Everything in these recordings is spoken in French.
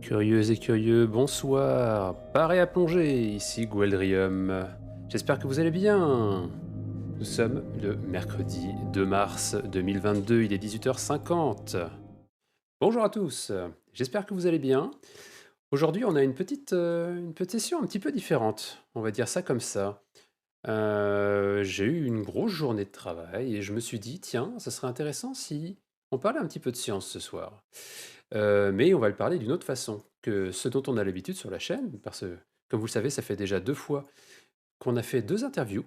Curieuses et curieux, bonsoir. Paré à plonger, ici Goueldrium. J'espère que vous allez bien. Nous sommes le mercredi 2 mars 2022, il est 18h50. Bonjour à tous, j'espère que vous allez bien. Aujourd'hui, on a une petite session un petit peu différente, on va dire ça comme ça. J'ai eu une grosse journée de travail et je me suis dit, tiens, ça serait intéressant si on parlait un petit peu de science ce soir. Mais on va le parler d'une autre façon que ce dont on a l'habitude sur la chaîne, parce que, comme vous le savez, ça fait déjà 2 fois qu'on a fait 2 interviews,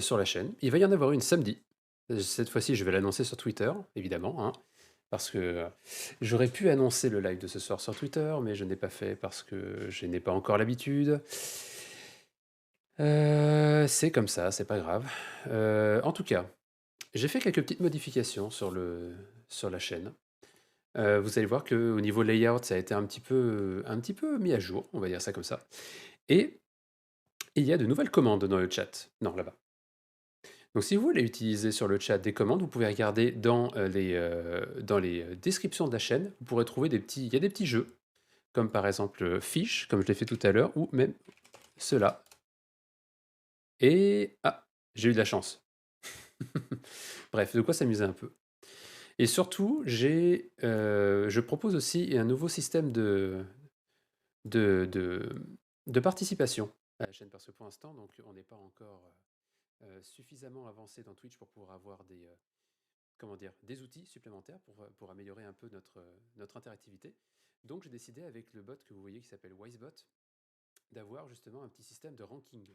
sur la chaîne. Il va y en avoir une samedi. Cette fois-ci, je vais l'annoncer sur Twitter, évidemment, hein, parce que, j'aurais pu annoncer le live de ce soir sur Twitter, mais je n'ai pas fait parce que je n'ai pas encore l'habitude. C'est comme ça, c'est pas grave. En tout cas, j'ai fait quelques petites modifications sur la chaîne. Vous allez voir qu'au niveau layout, ça a été un petit peu mis à jour, on va dire ça comme ça. Et il y a de nouvelles commandes dans le chat. Non, là-bas. Donc si vous voulez utiliser sur le chat des commandes, vous pouvez regarder dans les descriptions de la chaîne. Vous pourrez trouver il y a des petits jeux, comme par exemple Fish, comme je l'ai fait tout à l'heure, ou même cela. Et ah, j'ai eu de la chance. Bref, de quoi s'amuser un peu. Et surtout, je propose aussi un nouveau système de, de, de participation à la chaîne, parce que pour l'instant, donc, on n'est pas encore suffisamment avancé dans Twitch pour pouvoir avoir comment dire, des outils supplémentaires pour améliorer un peu notre interactivité. Donc j'ai décidé avec le bot que vous voyez qui s'appelle Wisebot d'avoir justement un petit système de ranking.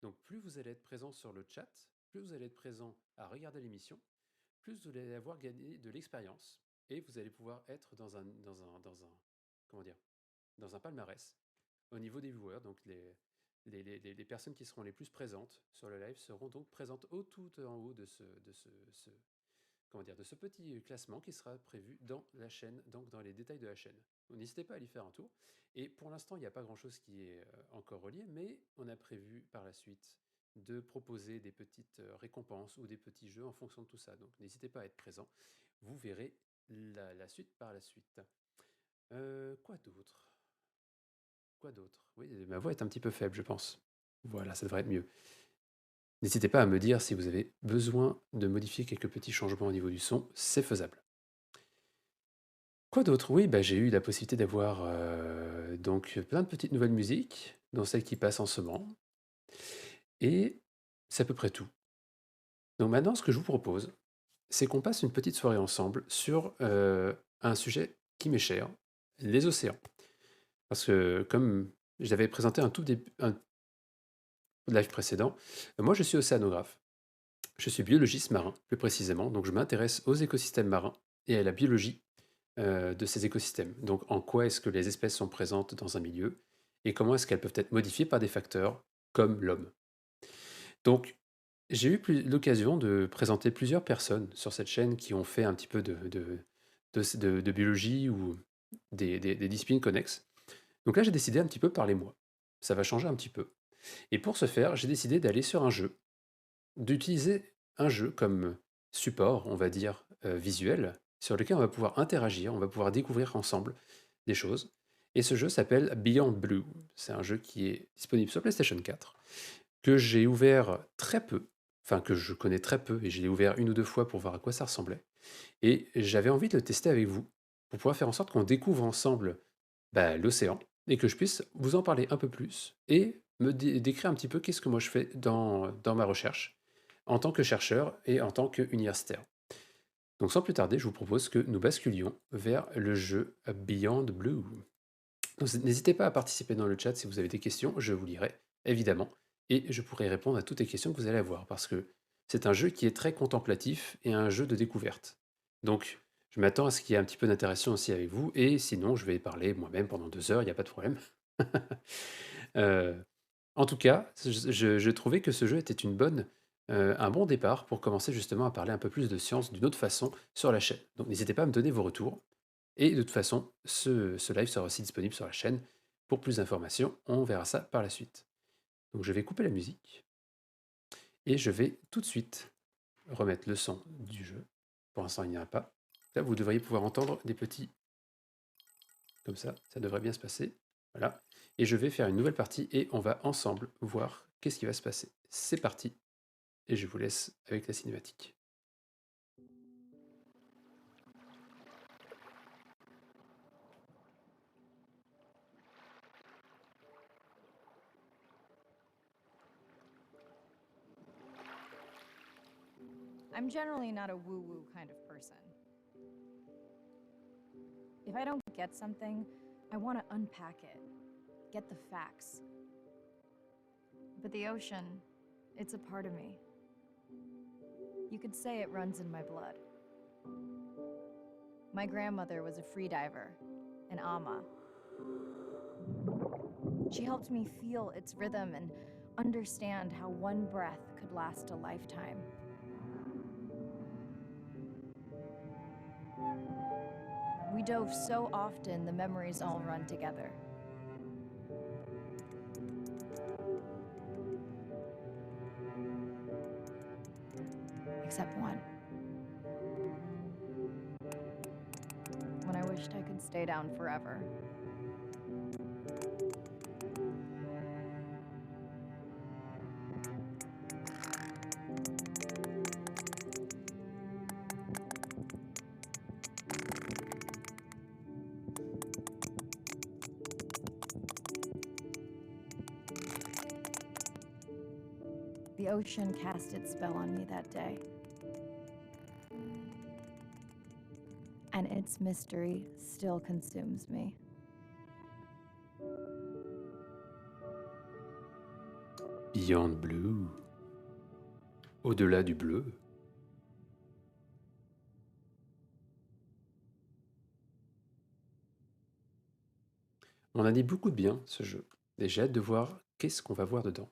Donc plus vous allez être présent sur le chat, plus vous allez être présent à regarder l'émission, plus vous allez avoir gagné de l'expérience et vous allez pouvoir être comment dire, dans un palmarès au niveau des viewers. Donc les personnes qui seront les plus présentes sur le live seront donc présentes tout en haut de ce petit classement qui sera prévu dans la chaîne, donc dans les détails de la chaîne. Donc n'hésitez pas à y faire un tour. Et pour l'instant, il n'y a pas grand-chose qui est encore relié, mais on a prévu par la suite de proposer des petites récompenses ou des petits jeux en fonction de tout ça. Donc n'hésitez pas à être présent. Vous verrez la suite par la suite. Quoi d'autre? Quoi d'autre? Oui, ma voix est un petit peu faible, je pense. Voilà, ça devrait être mieux. N'hésitez pas à me dire si vous avez besoin de modifier quelques petits changements au niveau du son, c'est faisable. Quoi d'autre? Oui, bah, j'ai eu la possibilité d'avoir donc plein de petites nouvelles musiques, dont celles qui passent en ce moment, et c'est à peu près tout. Donc maintenant, ce que je vous propose, c'est qu'on passe une petite soirée ensemble sur un sujet qui m'est cher, les océans. Parce que comme j'avais présenté un live précédent, moi je suis océanographe. Je suis biologiste marin, plus précisément, donc je m'intéresse aux écosystèmes marins et à la biologie de ces écosystèmes. Donc en quoi est-ce que les espèces sont présentes dans un milieu et comment est-ce qu'elles peuvent être modifiées par des facteurs comme l'homme. Donc j'ai eu l'occasion de présenter plusieurs personnes sur cette chaîne qui ont fait un petit peu de biologie ou des disciplines connexes. Donc là j'ai décidé un petit peu de parler moi. Ça va changer un petit peu. Et pour ce faire, j'ai décidé d'aller sur un jeu, d'utiliser un jeu comme support, on va dire, visuel, sur lequel on va pouvoir interagir, on va pouvoir découvrir ensemble des choses. Et ce jeu s'appelle Beyond Blue. C'est un jeu qui est disponible sur PlayStation 4, que j'ai ouvert très peu, enfin que je connais très peu, et je l'ai ouvert une ou deux fois pour voir à quoi ça ressemblait. Et j'avais envie de le tester avec vous, pour pouvoir faire en sorte qu'on découvre ensemble l'océan, et que je puisse vous en parler un peu plus, et me décrire un petit peu qu'est-ce que moi je fais dans ma recherche, en tant que chercheur et en tant qu'universitaire. Donc sans plus tarder, je vous propose que nous basculions vers le jeu Beyond Blue. Donc n'hésitez pas à participer dans le chat si vous avez des questions, je vous lirai évidemment, et je pourrai répondre à toutes les questions que vous allez avoir, parce que c'est un jeu qui est très contemplatif et un jeu de découverte. Donc je m'attends à ce qu'il y ait un petit peu d'interaction aussi avec vous, et sinon je vais parler moi-même pendant 2 heures, il n'y a pas de problème. Euh, En tout cas, je trouvais que ce jeu était un bon départ pour commencer justement à parler un peu plus de science d'une autre façon sur la chaîne. Donc n'hésitez pas à me donner vos retours. Et de toute façon, ce live sera aussi disponible sur la chaîne. Pour plus d'informations, on verra ça par la suite. Donc je vais couper la musique et je vais tout de suite remettre le son du jeu. Pour l'instant, il n'y en a pas. Là, vous devriez pouvoir entendre des petits Comme ça devrait bien se passer. Voilà. Et je vais faire une nouvelle partie et on va ensemble voir qu'est-ce qui va se passer. C'est parti. Et je vous laisse avec la cinématique. I'm generally not a woo-woo kind of person. If I don't get something, I want to unpack it, get the facts. But the ocean, it's a part of me. You could say it runs in my blood. My grandmother was a freediver, an ama. She helped me feel its rhythm and understand how one breath could last a lifetime. We dove so often, the memories all run together. Except one. When I wished I could stay down forever. The ocean cast its spell on me that day. And its mystery still consumes me. Beyond Blue. Au-delà du bleu. On a dit beaucoup de bien, ce jeu. Et j'ai hâte de voir qu'est-ce qu'on va voir dedans.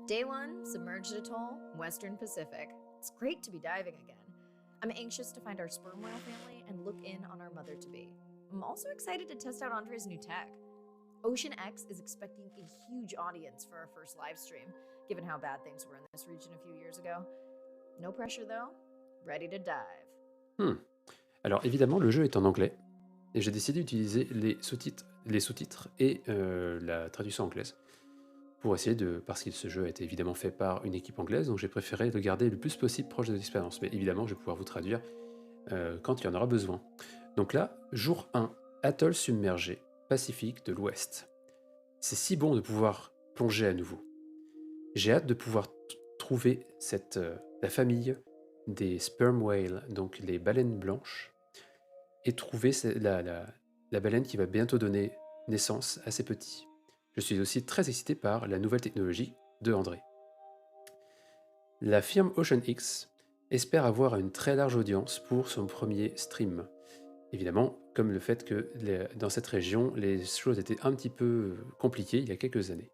Day 1, submerged atoll, Western Pacific. It's great to be diving again. I'm anxious to find our sperm whale family and look in on our mother-to-be. I'm also excited to test out Andre's new tech. Ocean X is expecting a huge audience for our first live stream, given how bad things were in this region a few years ago. No pressure though. Ready to dive. Alors évidemment, le jeu est en anglais. Et j'ai décidé d'utiliser les sous-titres et la traduction anglaise. Pour essayer parce que ce jeu a été évidemment fait par une équipe anglaise, donc j'ai préféré le garder le plus possible proche de l'expérience. Mais évidemment, je vais pouvoir vous traduire quand il y en aura besoin. Donc là, jour 1, atoll submergé, Pacifique de l'Ouest. C'est si bon de pouvoir plonger à nouveau. J'ai hâte de pouvoir trouver la famille des sperm whales, donc les baleines blanches, et trouver la baleine qui va bientôt donner naissance à ses petits. Je suis aussi très excité par la nouvelle technologie de André. La firme OceanX espère avoir une très large audience pour son premier stream. Évidemment, comme le fait que dans cette région, les choses étaient un petit peu compliquées il y a quelques années.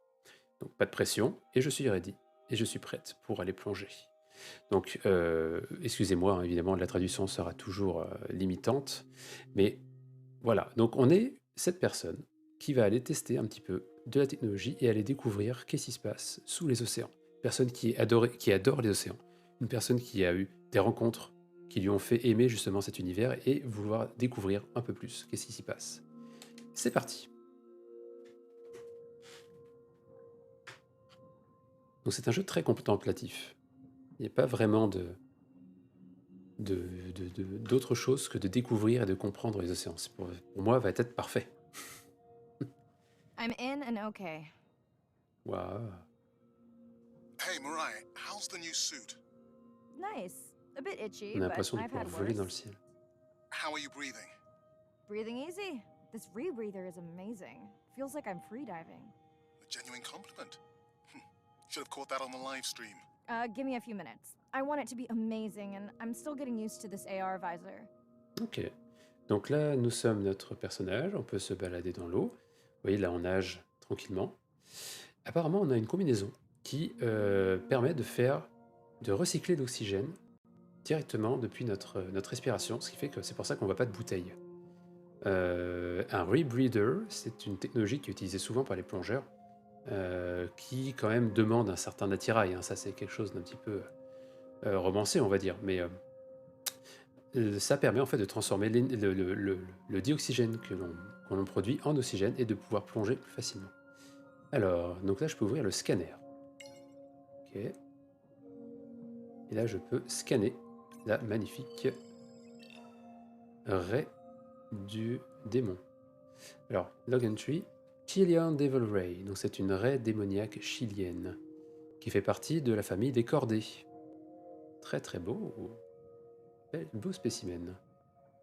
Donc pas de pression, et je suis ready, et je suis prête pour aller plonger. Donc, excusez-moi, hein, évidemment, la traduction sera toujours limitante, mais voilà. Donc on est cette personne qui va aller tester un petit peu de la technologie et aller découvrir qu'est-ce qui se passe sous les océans. Personne qui adore les océans. Une personne qui a eu des rencontres qui lui ont fait aimer justement cet univers et vouloir découvrir un peu plus qu'est-ce qui s'y passe. C'est parti. Donc c'est un jeu très contemplatif. Il n'y a pas vraiment d'autre chose que de découvrir et de comprendre les océans. Pour moi, va être parfait. I'm in and okay. Waouh. Hey, Mariah, how's the new suit? Nice. A bit itchy, On a but l'impression de I've pouvoir had voler dans le worse. ciel. How are you breathing? Breathing easy. This rebreather is amazing. Feels like I'm freediving. A genuine compliment. Should have caught that on the live stream. Give me a few minutes. I want it to be amazing, and I'm still getting used to this AR visor. Ok. Donc là, nous sommes notre personnage. On peut se balader dans l'eau. Vous voyez, là, on nage tranquillement. Apparemment, on a une combinaison qui permet de recycler l'oxygène directement depuis notre respiration, ce qui fait que c'est pour ça qu'on ne voit pas de bouteille. Un rebreather, c'est une technologie qui est utilisée souvent par les plongeurs, qui quand même demande un certain attirail, hein. Ça, c'est quelque chose d'un petit peu romancé, on va dire. Mais ça permet en fait de transformer le dioxygène que l'on produit en oxygène et de pouvoir plonger plus facilement. Alors, donc là, je peux ouvrir le scanner. Ok. Et là, je peux scanner la magnifique raie du démon. Alors, log entry, Chilean Devil Ray. Donc, c'est une raie démoniaque chilienne qui fait partie de la famille des cordées. Très très beau. Beau spécimen.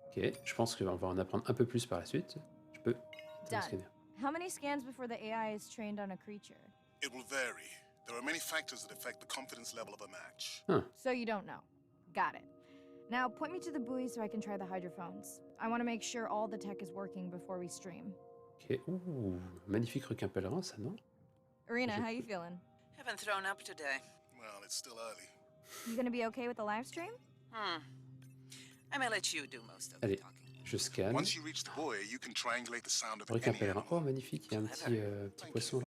Ok, je pense qu'on va en apprendre un peu plus par la suite. Je peux éteindre le Done. scanner. How many scans before the AI is trained on a creature? It will vary. There are many factors that affect the confidence level of a match. So you don't know. Got it. Now point me to the buoy so I can try the hydrophones. I want to make sure all the tech is working before we stream. Ok, ouh, magnifique requin pèlerin, ça non? Arena, how you feeling? Haven't thrown up today. Well, it's still early. You gonna be okay with the live stream? I may let you do most of the Allez, talking. je scanne. Once you reach the buoy, you can triangulate the sound of Requin any pèlerin. animal. Oh, magnifique, il y a un petit poisson là.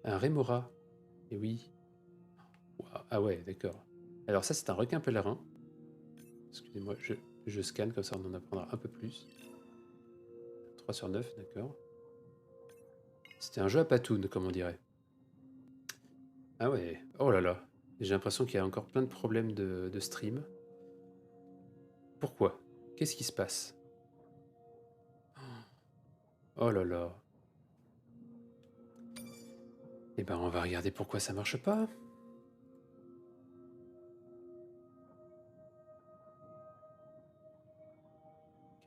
Un rémora. Et oui. Ouah, ah ouais, d'accord. Alors ça, c'est un requin pèlerin. Excusez-moi, je scanne, comme ça on en apprendra un peu plus. 3 sur 9, d'accord. C'était un jeu à patoune, comme on dirait. Ah ouais, oh là là. J'ai l'impression qu'il y a encore plein de problèmes de stream. Pourquoi? Qu'est-ce qui se passe? Oh là là. Eh ben, on va regarder pourquoi ça marche pas.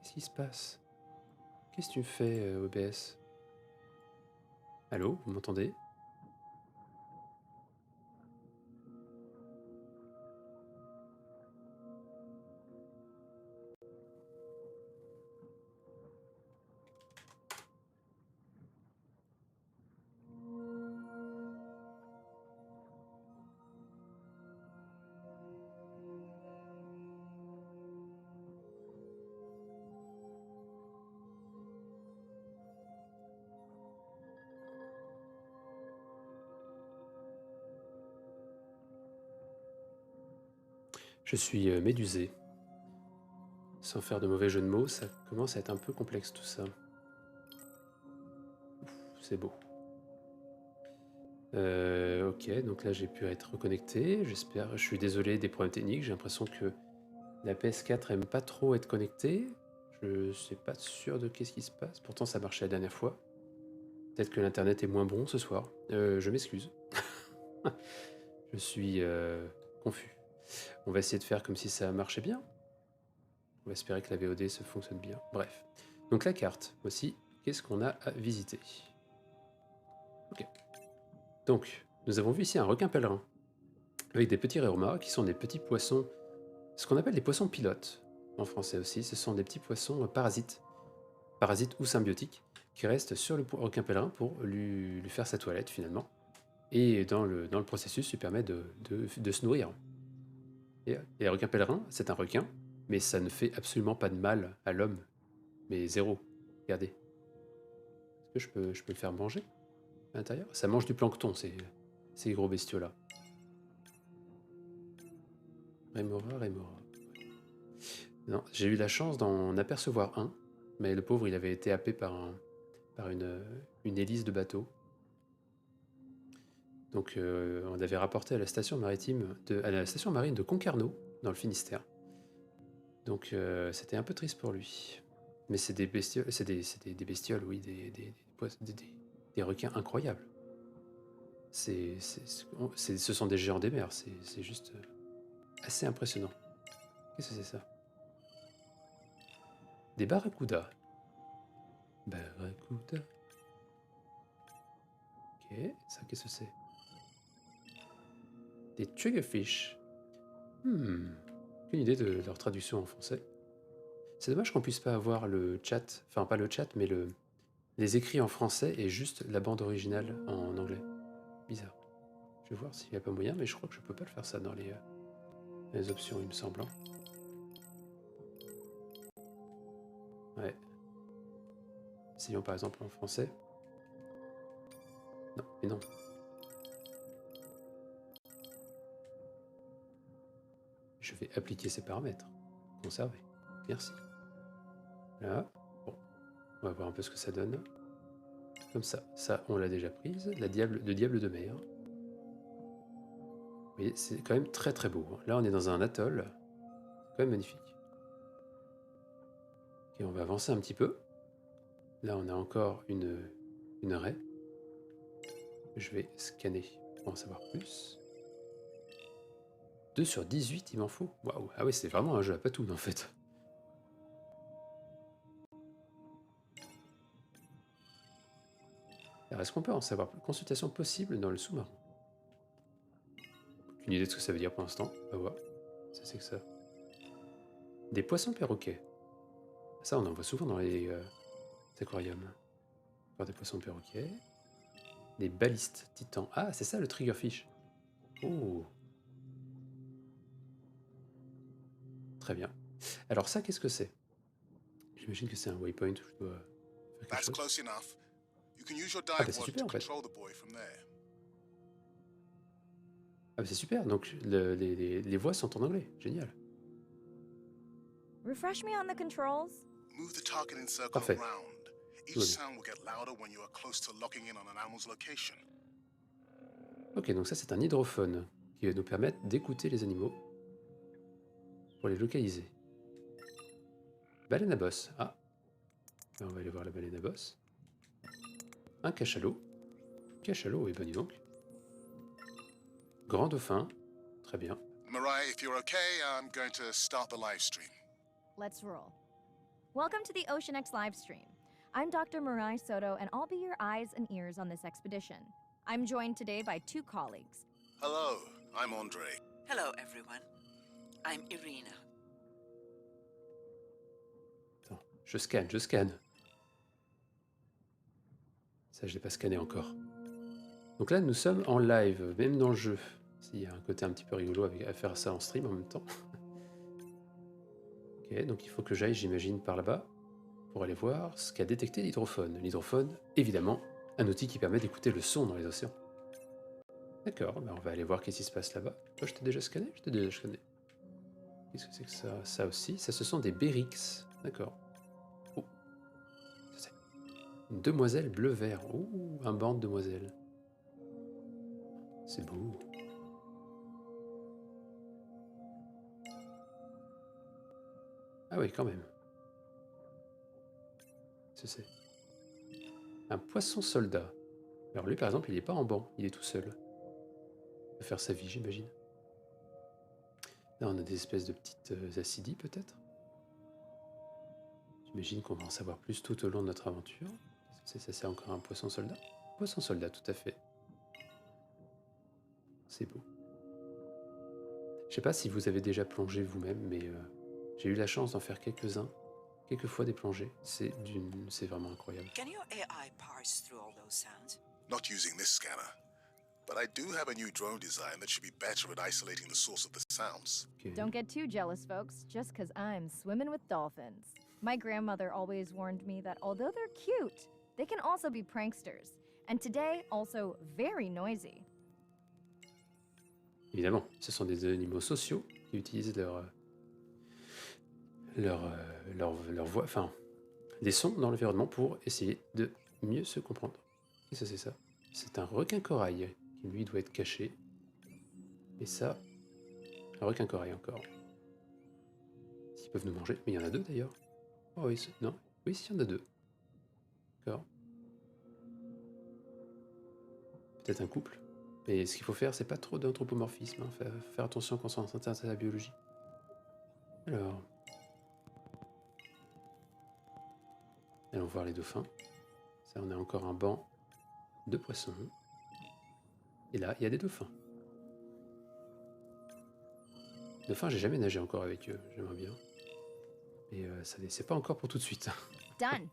Qu'est-ce qui se passe? Qu'est-ce que tu me fais, OBS? Allô, vous m'entendez? Je suis médusé. Sans faire de mauvais jeu de mots, ça commence à être un peu complexe tout ça. C'est beau. Ok, donc là j'ai pu être reconnecté, j'espère. Je suis désolé des problèmes techniques, j'ai l'impression que la PS4 aime pas trop être connectée. Je suis pas sûr de qu'est-ce qui se passe, pourtant ça marchait la dernière fois. Peut-être que l'internet est moins bon ce soir. Je m'excuse. Je suis confus. On va essayer de faire comme si ça marchait bien. On va espérer que la VOD se fonctionne bien. Bref. Donc la carte, aussi, qu'est-ce qu'on a à visiter? Ok. Donc, nous avons vu ici un requin pèlerin, avec des petits réomas qui sont des petits poissons, ce qu'on appelle des poissons pilotes, en français aussi. Ce sont des petits poissons parasites ou symbiotiques, qui restent sur le requin pèlerin pour lui faire sa toilette finalement. Et dans le processus, lui permet de se nourrir. Et les requins pèlerins, c'est un requin, mais ça ne fait absolument pas de mal à l'homme. Mais zéro. Regardez. Est-ce que je peux le faire manger à l'intérieur? Ça mange du plancton, ces gros bestiaux-là. Rémora. Non, j'ai eu la chance d'en apercevoir un, mais le pauvre, il avait été happé par une hélice de bateau. Donc on l'avait rapporté à la station marine de Concarneau, dans le Finistère. Donc c'était un peu triste pour lui. Mais c'est des bestioles, des bestioles, oui, des requins incroyables. Ce sont des géants des mers, c'est juste assez impressionnant. Qu'est-ce que c'est ça? Des barracudas. Barracuda. Ok, ça qu'est-ce que c'est? Des triggerfish. Aucune idée de leur traduction en français. C'est dommage qu'on puisse pas avoir le chat, enfin pas le chat, mais les écrits en français et juste la bande originale en anglais. Bizarre. Je vais voir s'il n'y a pas moyen, mais je crois que je peux pas le faire ça dans les options, il me semble. Ouais. Essayons par exemple en français. Non, mais non. Je vais appliquer ces paramètres. Conserver. Merci. Là. Bon. On va voir un peu ce que ça donne. Comme ça. Ça, on l'a déjà prise. Le diable de mer. Vous voyez, c'est quand même très très beau. Là, on est dans un atoll. C'est quand même magnifique. Ok, on va avancer un petit peu. Là, on a encore une raie. Je vais scanner pour en savoir plus. 2 sur 18, il m'en faut. Waouh. Ah oui, c'est vraiment un jeu à patounes en fait. Alors, est-ce qu'on peut en savoir plus? Consultation possible dans le sous-marin. Aucune idée de ce que ça veut dire pour l'instant. On va voir. Ça, c'est que ça. Des poissons perroquets. Ça, on en voit souvent dans les aquariums. Encore des poissons perroquets. Des balistes titans. Ah, c'est ça le triggerfish. Oh. Très bien. Alors ça, qu'est-ce que c'est? J'imagine que c'est un waypoint où je dois faire quelque That's chose. close enough. You can use your Ah bah dive c'est wad super to en fait. control the boy from there. Ah bah c'est super, donc les voix sont en anglais. Génial. Refresh me on the controls. Move the targeting circle Parfait. around. Each Tout va bien. sound will get louder when you are close to locking in on an animal's location. Ok, donc ça c'est un hydrophone qui va nous permettre d'écouter les animaux pour les localiser. Baleine à bosse. Ah. On va aller voir la baleine à bosse. Un cachalot. Cachalot, et ben dis donc. Grand dauphin. Très bien. Mariah, if you're okay, I'm going to start the live stream. Let's roll. Welcome to the OceanX live stream. I'm Dr. Marai Soto, and I'll be your eyes and ears on this expedition. I'm joined today by 2 colleagues. Hello, I'm Andre. Hello, everyone. I'm Irina. Attends, je scanne. Ça, je l'ai pas scanné encore. Donc là, nous sommes en live, même dans le jeu. S'il y a un côté un petit peu rigolo à faire ça en stream en même temps. Ok, donc il faut que j'aille, j'imagine, par là-bas pour aller voir ce qu'a détecté l'hydrophone. L'hydrophone, évidemment, un outil qui permet d'écouter le son dans les océans. D'accord, ben on va aller voir qu'est-ce qui se passe là-bas. Toi, je t'ai déjà scanné? Je t'ai déjà scanné. Qu'est-ce que c'est que ça? Ça aussi, ça, ce sont des Berix. D'accord. Oh, ça, c'est une demoiselle bleu-vert. Oh, un banc de demoiselles. C'est beau. Ah oui, quand même. C'est un poisson soldat. Alors lui, par exemple, il n'est pas en banc, il est tout seul. Il va faire sa vie, j'imagine. Là, on a des espèces de petites acidies, peut-être. J'imagine qu'on va en savoir plus tout au long de notre aventure. Ça, c'est encore un poisson soldat? Poisson soldat, tout à fait. C'est beau. Je sais pas si vous avez déjà plongé vous-même, mais j'ai eu la chance d'en faire quelques-uns. Quelques fois des plongées. C'est vraiment incroyable. Can your AI parse through all those sounds? Not using this scanner. But I do have a new drone design that should be better at isolating the source of the sounds. Okay. Don't get too jealous, folks, just because I'm swimming with dolphins. My grandmother always warned me that although they're cute, they can also be pranksters. And today, also very noisy. Évidemment, ce sont des animaux sociaux qui utilisent leur voix, enfin, des sons dans l'environnement pour essayer de mieux se comprendre. Et ça, c'est ça. C'est un requin corail qui, lui, doit être caché. Et ça, un requin corail encore. S'ils peuvent nous manger. Mais il y en a 2 d'ailleurs. Oh oui, non, Oui, s'il y en a 2. D'accord. Peut-être un couple. Mais ce qu'il faut faire, c'est pas trop d'anthropomorphisme. Hein. Faire attention quand on s'intéresse à la biologie. Alors, allons voir les dauphins. Ça, on a encore un banc de poissons. Et là, il y a des dauphins. Dauphins, j'ai jamais nagé encore avec eux. J'aimerais bien. Et c'est pas encore pour tout de suite. Done.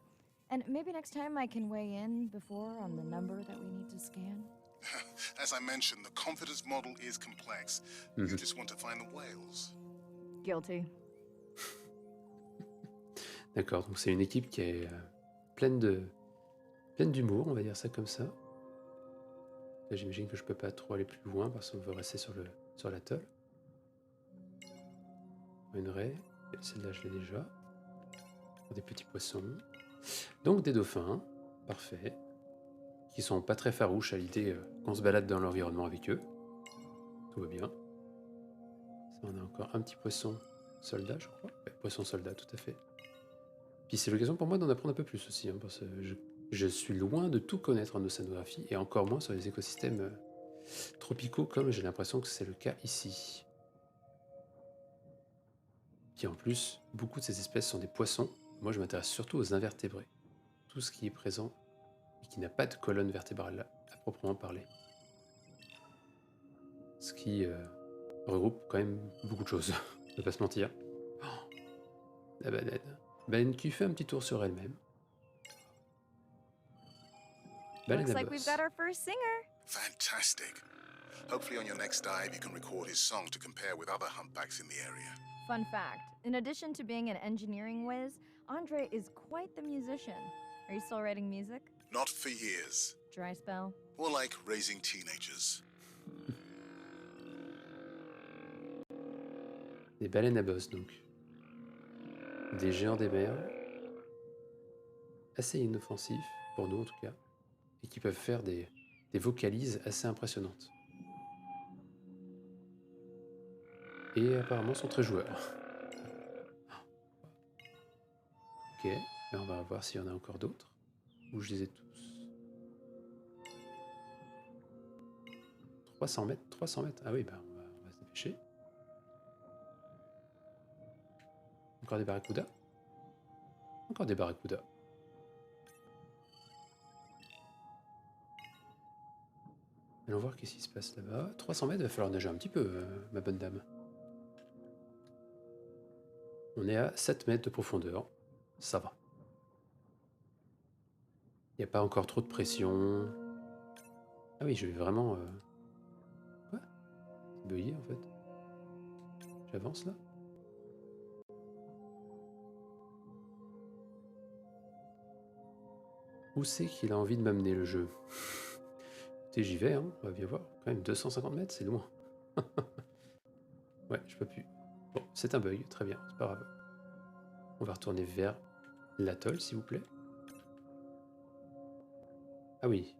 And maybe next time I can weigh in before on the number that we need to scan. As I mentioned, the confidence model is complex. You just want to find the whales. Guilty. D'accord, donc c'est une équipe qui est pleine d'humour, on va dire ça comme ça. Là, j'imagine que je peux pas trop aller plus loin parce qu'on veut rester sur l'atoll. Une raie, celle-là je l'ai déjà. Des petits poissons. Donc des dauphins, parfait. Qui sont pas très farouches à l'idée qu'on se balade dans l'environnement avec eux. Tout va bien. Ça, on a encore un petit poisson soldat, je crois. Ouais, poisson soldat, tout à fait. Puis c'est l'occasion pour moi d'en apprendre un peu plus aussi, hein, parce que je suis loin de tout connaître en océanographie, et encore moins sur les écosystèmes tropicaux, comme j'ai l'impression que c'est le cas ici. Puis en plus, beaucoup de ces espèces sont des poissons. Moi, je m'intéresse surtout aux invertébrés. Tout ce qui est présent et qui n'a pas de colonne vertébrale à proprement parler. Ce qui regroupe quand même beaucoup de choses, on ne va pas se mentir. Oh, la baleine. Baleine qui fait un petit tour sur elle-même. Baleine Looks à like we've bosse. got our first singer. Fantastic. Hopefully, on your next dive, you can record his song to compare with other humpbacks in the area. Fun fact, in addition to being an engineering whiz, Andre is quite the musician. Are you still writing music? Not for years. Dry spell? More like raising teenagers. Des baleines à bosse, donc. Des géants des mers. Assez inoffensifs, pour nous en tout cas. Et qui peuvent faire des vocalises assez impressionnantes. Et apparemment sont très joueurs. Ok, là on va voir s'il y en a encore d'autres. Ou je les ai tous. 300 mètres, 300 mètres. Ah oui, bah on va se dépêcher. Encore des barracudas. Encore des barracudas. Allons voir qu'est-ce qui se passe là-bas. 300 mètres, il va falloir nager un petit peu, ma bonne dame. On est à 7 mètres de profondeur. Ça va. Il n'y a pas encore trop de pression. Ah oui, je vais vraiment... Quoi ? C'est bugué en fait. J'avance là. Où c'est qu'il a envie de m'amener le jeu ? Écoutez, j'y vais, hein. On va bien voir. Quand même 250 mètres, c'est loin. Ouais, je peux plus. Bon, c'est un bug, très bien, c'est pas grave. On va retourner vers l'atoll, s'il vous plaît. Ah oui.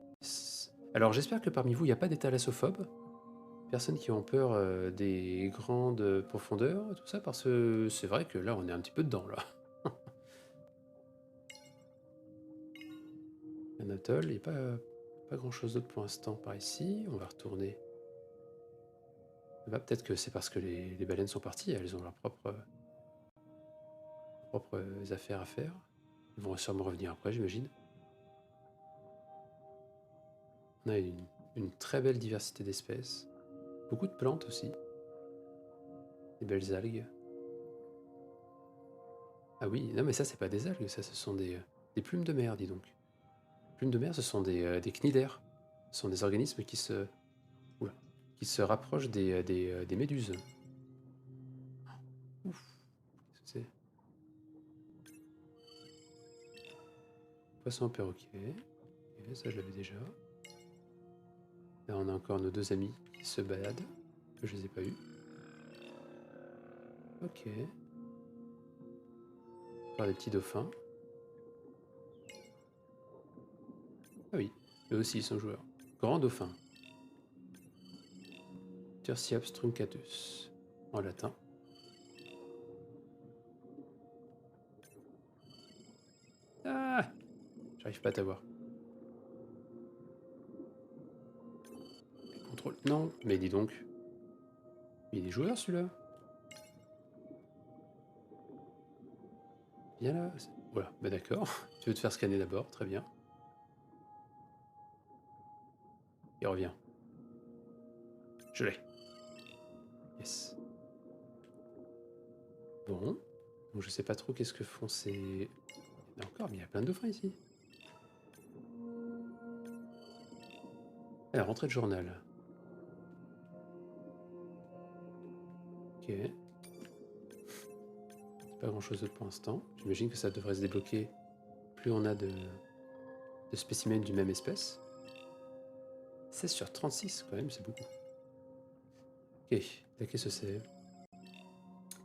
Alors j'espère que parmi vous, il n'y a pas des thalassophobes. Personnes qui ont peur des grandes profondeurs, tout ça, parce que c'est vrai que là, on est un petit peu dedans, là. Un atoll, il n'y a pas grand-chose d'autre pour l'instant par ici. On va retourner. Bah, peut-être que c'est parce que les baleines sont parties, elles ont leurs propres affaires à faire. Ils vont sûrement revenir après, j'imagine. On a une très belle diversité d'espèces. Beaucoup de plantes aussi. Des belles algues. Ah oui, non mais ça c'est pas des algues, ça ce sont des plumes de mer, dis donc. Plumes de mer, ce sont des cnidaires. Ce sont des organismes qui se rapprochent des méduses. Ouf, qu'est-ce que c'est ? Poisson perroquet. Ok, ça je l'avais déjà. Là on a encore nos deux amis qui se baladent. Je les ai pas eus. Ok. Encore des petits dauphins. Ah oui, eux aussi ils sont joueurs. Grand dauphin. Tursiops truncatus. En latin. J'arrive pas à t'avoir. Contrôle. Non, mais dis donc. Il est joueur celui-là. Viens là. Voilà, bah d'accord. Tu veux te faire scanner d'abord, très bien. Il revient. Je l'ai. Yes. Bon. Donc je sais pas trop qu'est-ce que font ces... Il y en a encore, mais il y a plein de dauphins ici. Alors, rentrée de journal. Ok. Pas grand-chose d'autre pour l'instant. J'imagine que ça devrait se débloquer plus on a de spécimens du même espèce. 16 sur 36, quand même, c'est beaucoup. Ok, là, qu'est-ce que c'est?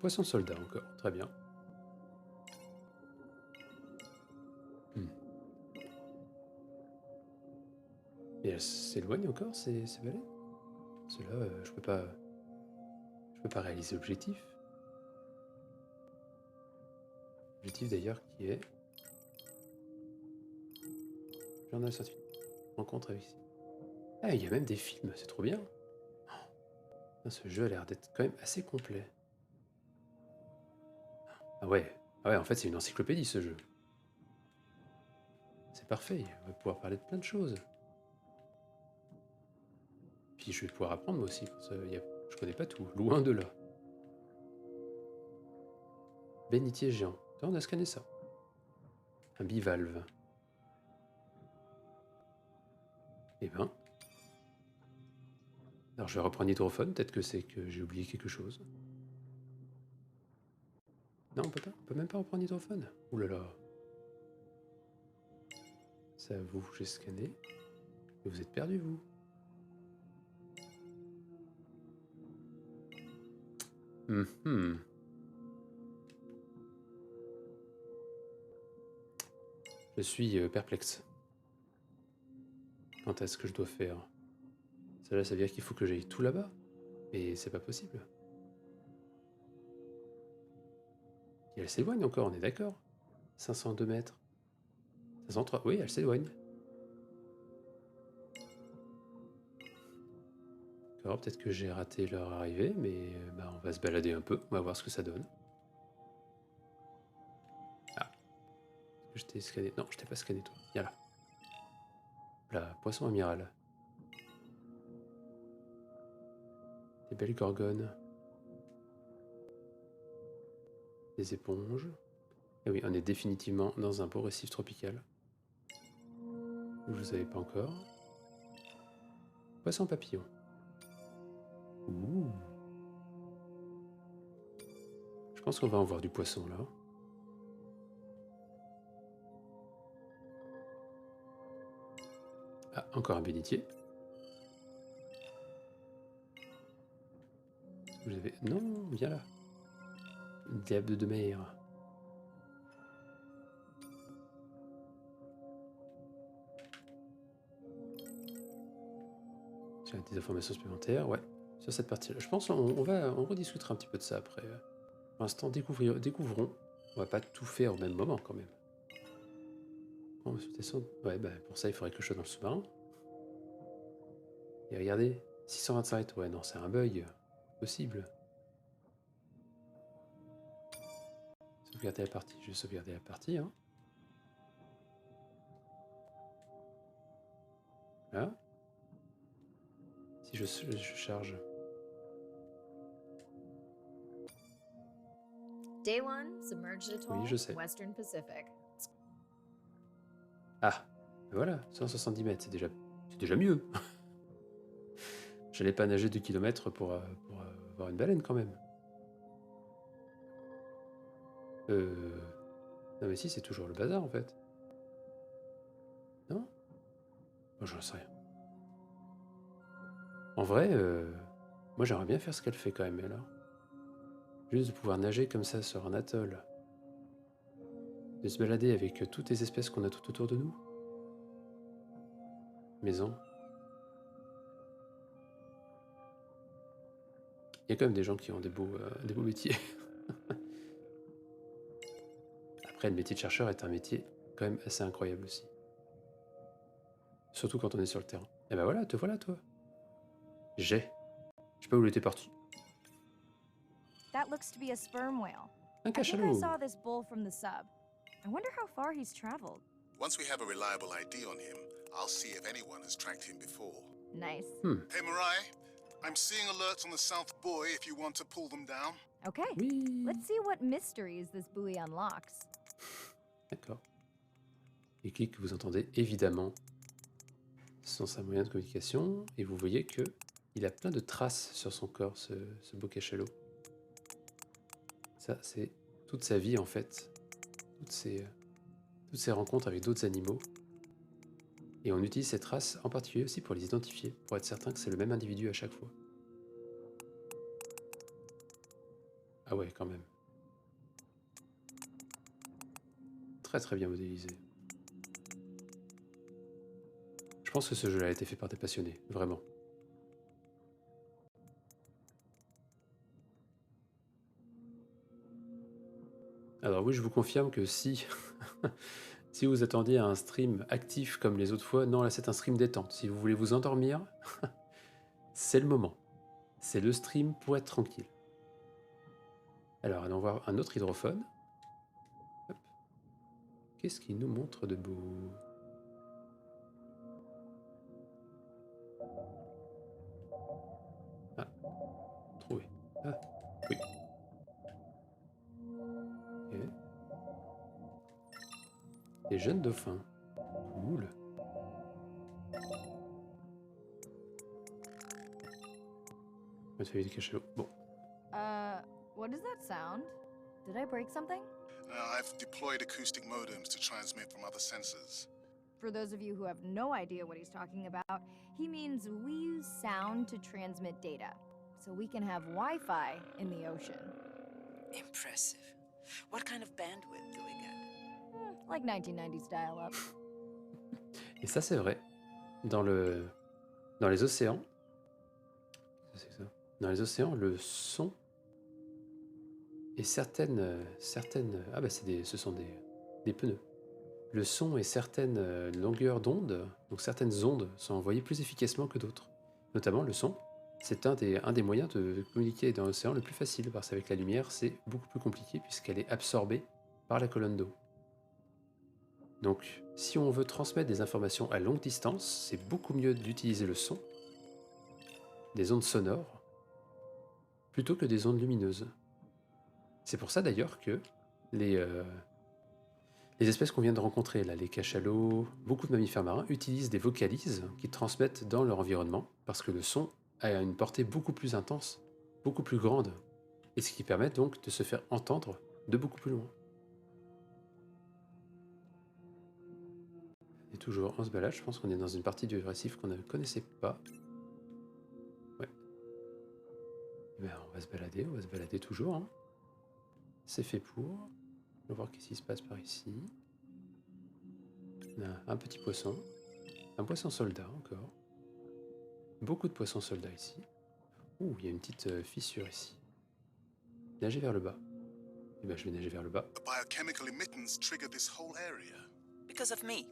Poisson soldat encore, très bien. Et elle s'éloigne encore, ces baleines? Ceux-là, je peux pas réaliser l'objectif. L'objectif d'ailleurs qui est... J'en ai sorti. Rencontre avec... Ah, il y a même des films, c'est trop bien. Oh, ce jeu a l'air d'être quand même assez complet. Ah ouais, en fait c'est une encyclopédie ce jeu. C'est parfait, on va pouvoir parler de plein de choses. Puis je vais pouvoir apprendre moi aussi, parce que je connais pas tout, loin de là. Bénitier géant. Attends, on a scanné ça. Un bivalve. Eh ben. Alors je vais reprendre hydrophone, peut-être que c'est que j'ai oublié quelque chose. Non, on peut pas, on peut même pas reprendre hydrophone. Ouh là là. Ça vous, j'ai scanné. Et vous êtes perdu, vous. Je suis perplexe. Quant à ce que je dois faire. Ça veut dire qu'il faut que j'aille tout là-bas. Mais c'est pas possible. Et elle s'éloigne encore, on est d'accord. 502 mètres. 503, oui, elle s'éloigne. D'accord, peut-être que j'ai raté leur arrivée, mais bah, on va se balader un peu, on va voir ce que ça donne. Ah. Est-ce que je t'ai scanné? Non, je t'ai pas scanné toi. Viens là. Là, poisson amiral. Des belles gorgones. Des éponges. Et oui, on est définitivement dans un beau récif tropical. Je ne savais pas encore. Poisson papillon. Ouh. Je pense qu'on va en voir du poisson là. Ah, encore un bénitier. Vous avez... Non, viens là. Diable de mer. J'ai des informations supplémentaires, ouais. Sur cette partie-là. Je pense on rediscutera un petit peu de ça après. Pour l'instant, découvrons. On va pas tout faire au même moment quand même. Bon, ouais, bah, pour ça, il faudrait que je sois dans le sous-marin. Et regardez, 625, ouais, non, c'est un bug. Possible. Sauvegarder la partie. Je vais sauvegarder la partie, hein. Là. Si je charge. Day 1, submerged atoll, Oui, je sais. Western Pacific. Ah, voilà, 170 mètres, c'est déjà mieux. J'allais pas nager 2 km pour voir une baleine quand même. Non mais si, c'est toujours le bazar en fait. Non? Moi j'en sais rien. En vrai, moi j'aimerais bien faire ce qu'elle fait quand même, elle. Juste de pouvoir nager comme ça sur un atoll. De se balader avec toutes les espèces qu'on a tout autour de nous. Maison. Il y a quand même des gens qui ont des beaux métiers. Après, le métier de chercheur est un métier quand même assez incroyable aussi. Surtout quand on est sur le terrain. Et ben voilà, te voilà, toi. Je sais pas où il était parti. That looks to be a sperm whale. Un I think I cachalot. saw this bull from the sub. I wonder how far he's traveled. Once we have a reliable ID on him, I'll see if anyone has tracked him before. Nice. Hey, Mariah, I'm seeing alerts on the South Buoy if you want to pull them down. Okay. Oui. Let's see what mysteries this buoy unlocks. D'accord. Les clics que vous entendez, évidemment, sont sa moyen de communication. Et vous voyez que il a plein de traces sur son corps, ce beau cachalot. Ça, c'est toute sa vie, en fait. Toutes ces rencontres avec d'autres animaux. Et on utilise ces traces en particulier aussi pour les identifier, pour être certain que c'est le même individu à chaque fois. Ah ouais, quand même. Très très bien modélisé. Je pense que ce jeu-là a été fait par des passionnés, vraiment. Alors oui, je vous confirme que si, si vous attendiez à un stream actif comme les autres fois, non, là c'est un stream détente. Si vous voulez vous endormir, c'est le moment. C'est le stream pour être tranquille. Alors, allons voir un autre hydrophone. Hop. Qu'est-ce qu'il nous montre de beau? Ah, trouvé. Ah, oui. Ok. Des jeunes dauphins. Cool. On va te faire des cachalots. Bon. What does that sound? Did I break something? I've deployed acoustic modems to transmit from other sensors. For those of you who have no idea what he's talking about, he means we use sound to transmit data, so we can have Wi-Fi in the ocean. Impressive. What kind of bandwidth do we get? Like 1990s dial-up. Et ça, c'est vrai. Dans les océans, qu'est-ce que c'est que ça? Dans les océans, le son et certaines, ah bah ce sont des pneus. Le son et certaines longueurs d'onde, donc certaines ondes, sont envoyées plus efficacement que d'autres. Notamment le son, c'est un des moyens de communiquer dans l'océan le plus facile, parce qu'avec la lumière, c'est beaucoup plus compliqué puisqu'elle est absorbée par la colonne d'eau. Donc, si on veut transmettre des informations à longue distance, c'est beaucoup mieux d'utiliser le son, des ondes sonores, plutôt que des ondes lumineuses. C'est pour ça d'ailleurs que les espèces qu'on vient de rencontrer, là, les cachalots, beaucoup de mammifères marins utilisent des vocalises qui transmettent dans leur environnement, parce que le son a une portée beaucoup plus intense, beaucoup plus grande, et ce qui permet donc de se faire entendre de beaucoup plus loin. Et toujours, on se balade, je pense qu'on est dans une partie du récif qu'on ne connaissait pas. Ouais. Eh ben, on va se balader toujours. Hein. C'est fait pour. On va voir qu'est-ce qui se passe par ici. On a un petit poisson. Un poisson soldat encore. Beaucoup de poissons soldats ici. Ouh, il y a une petite fissure ici. Nager vers le bas. Eh ben, je vais nager vers le bas. The biochemical emittance triggered this whole area. Because of me.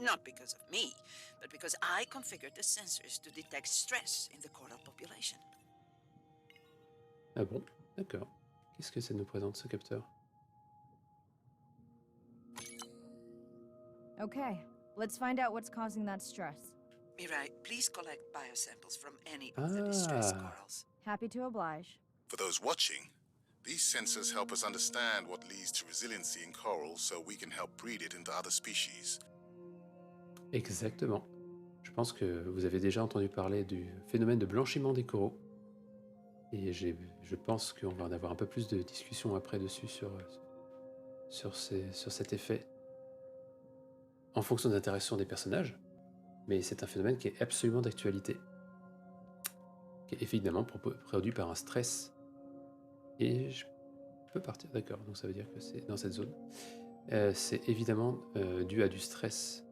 Not because of me, but because I configured the sensors to detect stress in the coral population. Ah bon? D'accord. Qu'est-ce que ça nous présente, ce capteur? Okay, let's find out what's causing that stress. Mirai, please collect biosamples from any of the distressed corals. Happy to oblige. For those watching, these sensors help us understand what leads to resiliency in corals so we can help breed it into other species. Exactement. Je pense que vous avez déjà entendu parler du phénomène de blanchiment des coraux. Et je pense qu'on va en avoir un peu plus de discussion après dessus sur cet effet en fonction de l'interaction des personnages. Mais c'est un phénomène qui est absolument d'actualité. Qui est évidemment produit par un stress. Et je peux partir, d'accord, donc ça veut dire que c'est dans cette zone. C'est évidemment dû à du stress.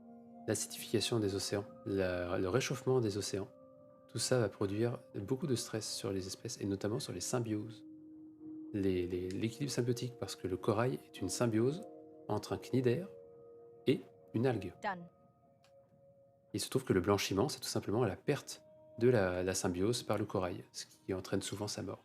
L'acidification des océans, le réchauffement des océans, tout ça va produire beaucoup de stress sur les espèces et notamment sur les symbioses. L'équilibre symbiotique, parce que le corail est une symbiose entre un cnidaire et une algue. Done. Il se trouve que le blanchiment, c'est tout simplement la perte de la symbiose par le corail, ce qui entraîne souvent sa mort.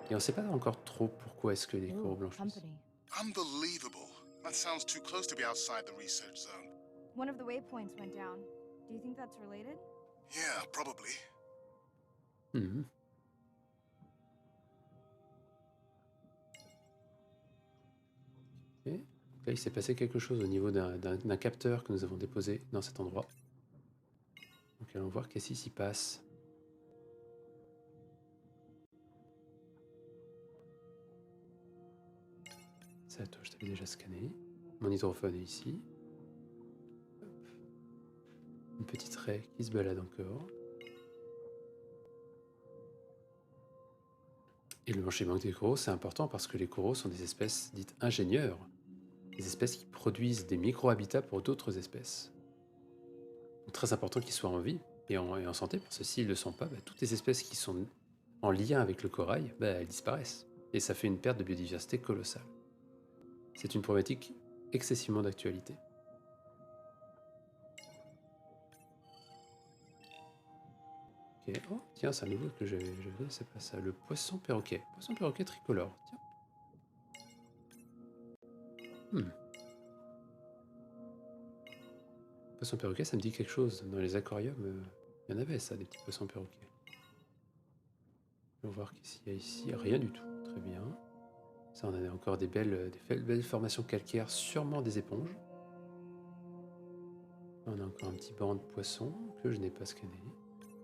Et on ne sait pas encore trop pourquoi est-ce que les coraux Ooh, blanchissent. company. Unbelievable. That sounds too close to be outside the research zone. One of the waypoints went down. Do you think that's related? Yeah, probably. Mhm. Ok. Donc là, il s'est passé quelque chose au niveau d'un capteur que nous avons déposé dans cet endroit. Donc allons voir qu'est-ce qui s'y passe. Ça, toi, je t'avais déjà scanné. Mon hydrophone est ici. Hop. Une petite raie qui se balade encore. Et le blanchiment des coraux, c'est important parce que les coraux sont des espèces dites ingénieurs. Des espèces qui produisent des micro-habitats pour d'autres espèces. Donc, très important qu'ils soient en vie et en santé, parce que s'ils ne le sont pas, toutes les espèces qui sont en lien avec le corail, elles disparaissent. Et ça fait une perte de biodiversité colossale. C'est une problématique excessivement d'actualité. Ok, oh, tiens, c'est un nouveau que je c'est pas ça, le poisson perroquet. Poisson perroquet tricolore, tiens. Poisson perroquet, ça me dit quelque chose. Dans les aquariums, il y en avait ça, des petits poissons perroquets. On va voir qu'est-ce qu'il y a ici. Rien du tout, très bien. Ça, on a encore des belles formations calcaires, sûrement des éponges. On a encore un petit banc de poissons que je n'ai pas scanné.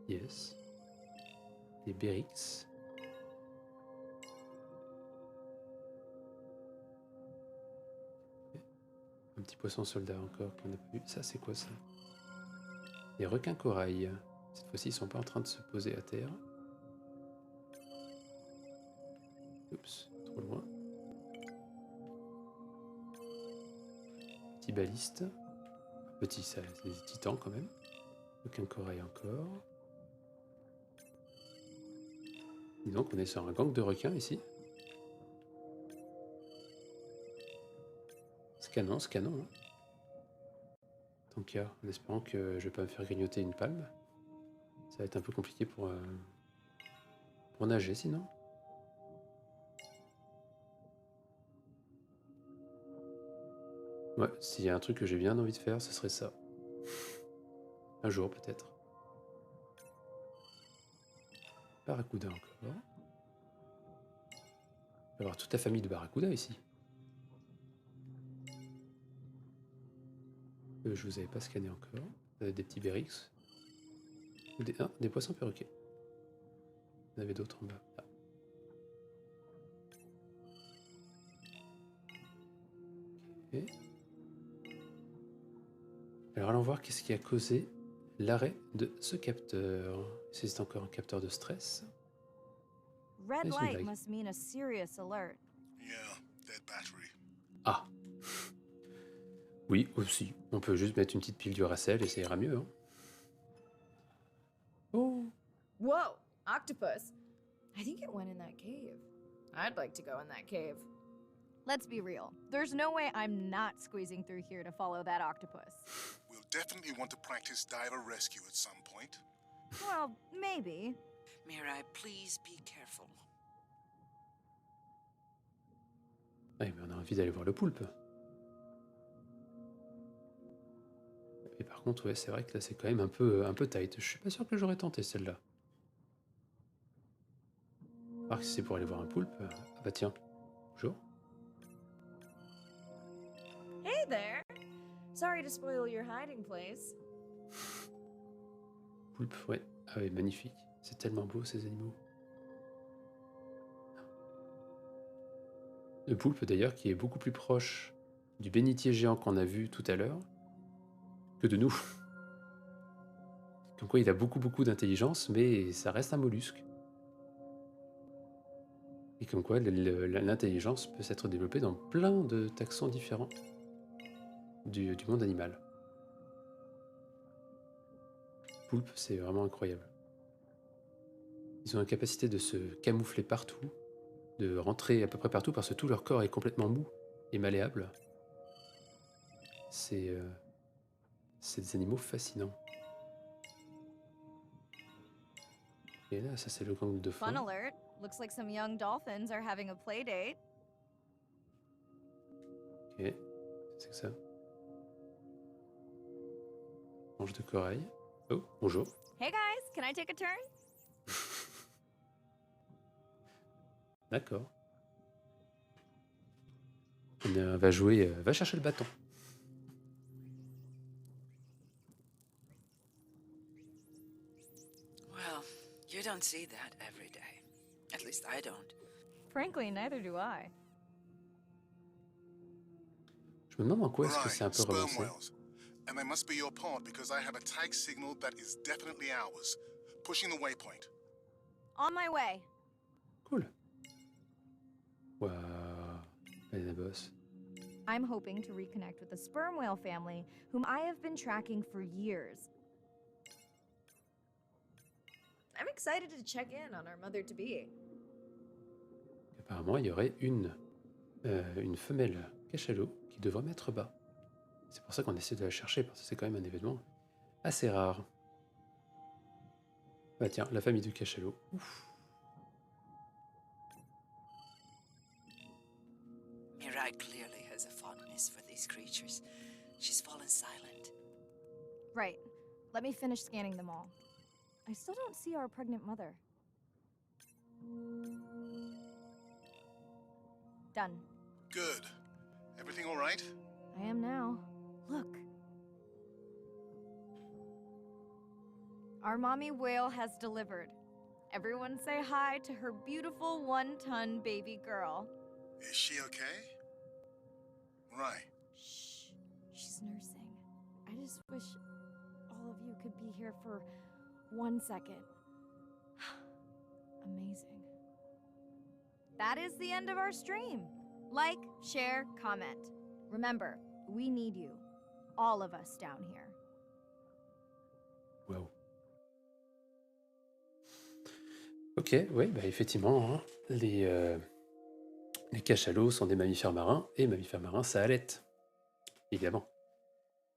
Yes. Des Bérix. Un petit poisson soldat encore qu'on n'a pas vu. Ça, c'est quoi ça? Des requins corail. Cette fois-ci, ils sont pas en train de se poser à terre. Oups, trop loin. Petit baliste. Petit, ça, c'est des titans quand même. Requin corail encore. Dis donc, on est sur un gang de requins ici. C'est canon. Hein. Tant qu'il y a, en espérant que je vais pas me faire grignoter une palme. Ça va être un peu compliqué pour nager sinon. Ouais, s'il y a un truc que j'ai bien envie de faire, ce serait ça. Un jour peut-être. Barracuda encore. Il va y avoir toute la famille de barracuda ici. Je vous avais pas scanné encore. Des petits Bérix. Des poissons perroquets. Il y en avait d'autres en bas. Ah. Ok. Alors allons voir qu'est-ce qui a causé l'arrêt de ce capteur. C'est encore un capteur de stress. Red There's light Nidai. must mean a serious alert. Yeah, dead battery. Ah. Oui, aussi. On peut juste mettre une petite pile Duracell et ça ira mieux. Hein. Oh. Whoa, octopus. I think it went in that cave. I'd like to go in that cave. Let's be real. There's no way I'm not squeezing through here to follow that octopus. We'll definitely want to practice diver rescue at some point. Well, maybe. Mirai, please be careful. Ouais, mais on a envie d'aller voir le poulpe. Et par contre, ouais, c'est vrai que là, c'est quand même un peu tight. Je suis pas sûr que j'aurais tenté celle-là. Alors que si c'est pour aller voir un poulpe... Ah bah tiens, bonjour. Hey there. Sorry to spoil your hiding place. Poulpe, ouais. Ah ouais, magnifique. C'est tellement beau, ces animaux. Le poulpe, d'ailleurs, qui est beaucoup plus proche du bénitier géant qu'on a vu tout à l'heure que de nous. Comme quoi, il a beaucoup d'intelligence, mais ça reste un mollusque. Et comme quoi, l'intelligence peut s'être développée dans plein de taxons différents du monde animal. Poulpe, c'est vraiment incroyable. Ils ont la capacité de se camoufler partout, de rentrer à peu près partout parce que tout leur corps est complètement mou et malléable. C'est C'est des animaux fascinants. Et là, ça c'est le gang de dauphins. Fun alert. Looks like some young dolphins are having a play date. Ok, c'est que ça. Ange de corail. Oh, bonjour. Hey guys, can I take a turn? D'accord. On va jouer, va chercher le bâton. Well, you don't see that every day. At least I don't. Frankly, neither do I. Je me demande en quoi est-ce que c'est un Right, peu sperm romancé. whales. And they must be your pod because I have a tag signal that is definitely ours. Pushing the waypoint. On my way. Cool. Waouh. Baleine à bosse. I'm hoping to reconnect with the sperm whale family, whom I have been tracking for years. I'm excited to check in on our mother-to-be. Apparemment, il y aurait une femelle cachalot qui devrait mettre bas. C'est pour ça qu'on essaie de la chercher, parce que c'est quand même un événement assez rare. Bah tiens, la famille de cachalot. Ouf. Mirai clearly has a fondness for these creatures. She's fallen silent. Right. Let me finish scanning them all. I still don't see our pregnant mother. Done. Good. Everything all right? I am now. Look. Our mommy whale has delivered. Everyone say hi to her beautiful 1-ton baby girl. Is she okay? Right. Shh. She's nursing. I just wish all of you could be here for 1 second. Amazing. That is the end of our stream. Like, share, comment. Remember, we need you. All of us down here. Waouh. Ok, oui, bah effectivement, hein, les cachalots sont des mammifères marins, et mammifères marins, ça allait, évidemment.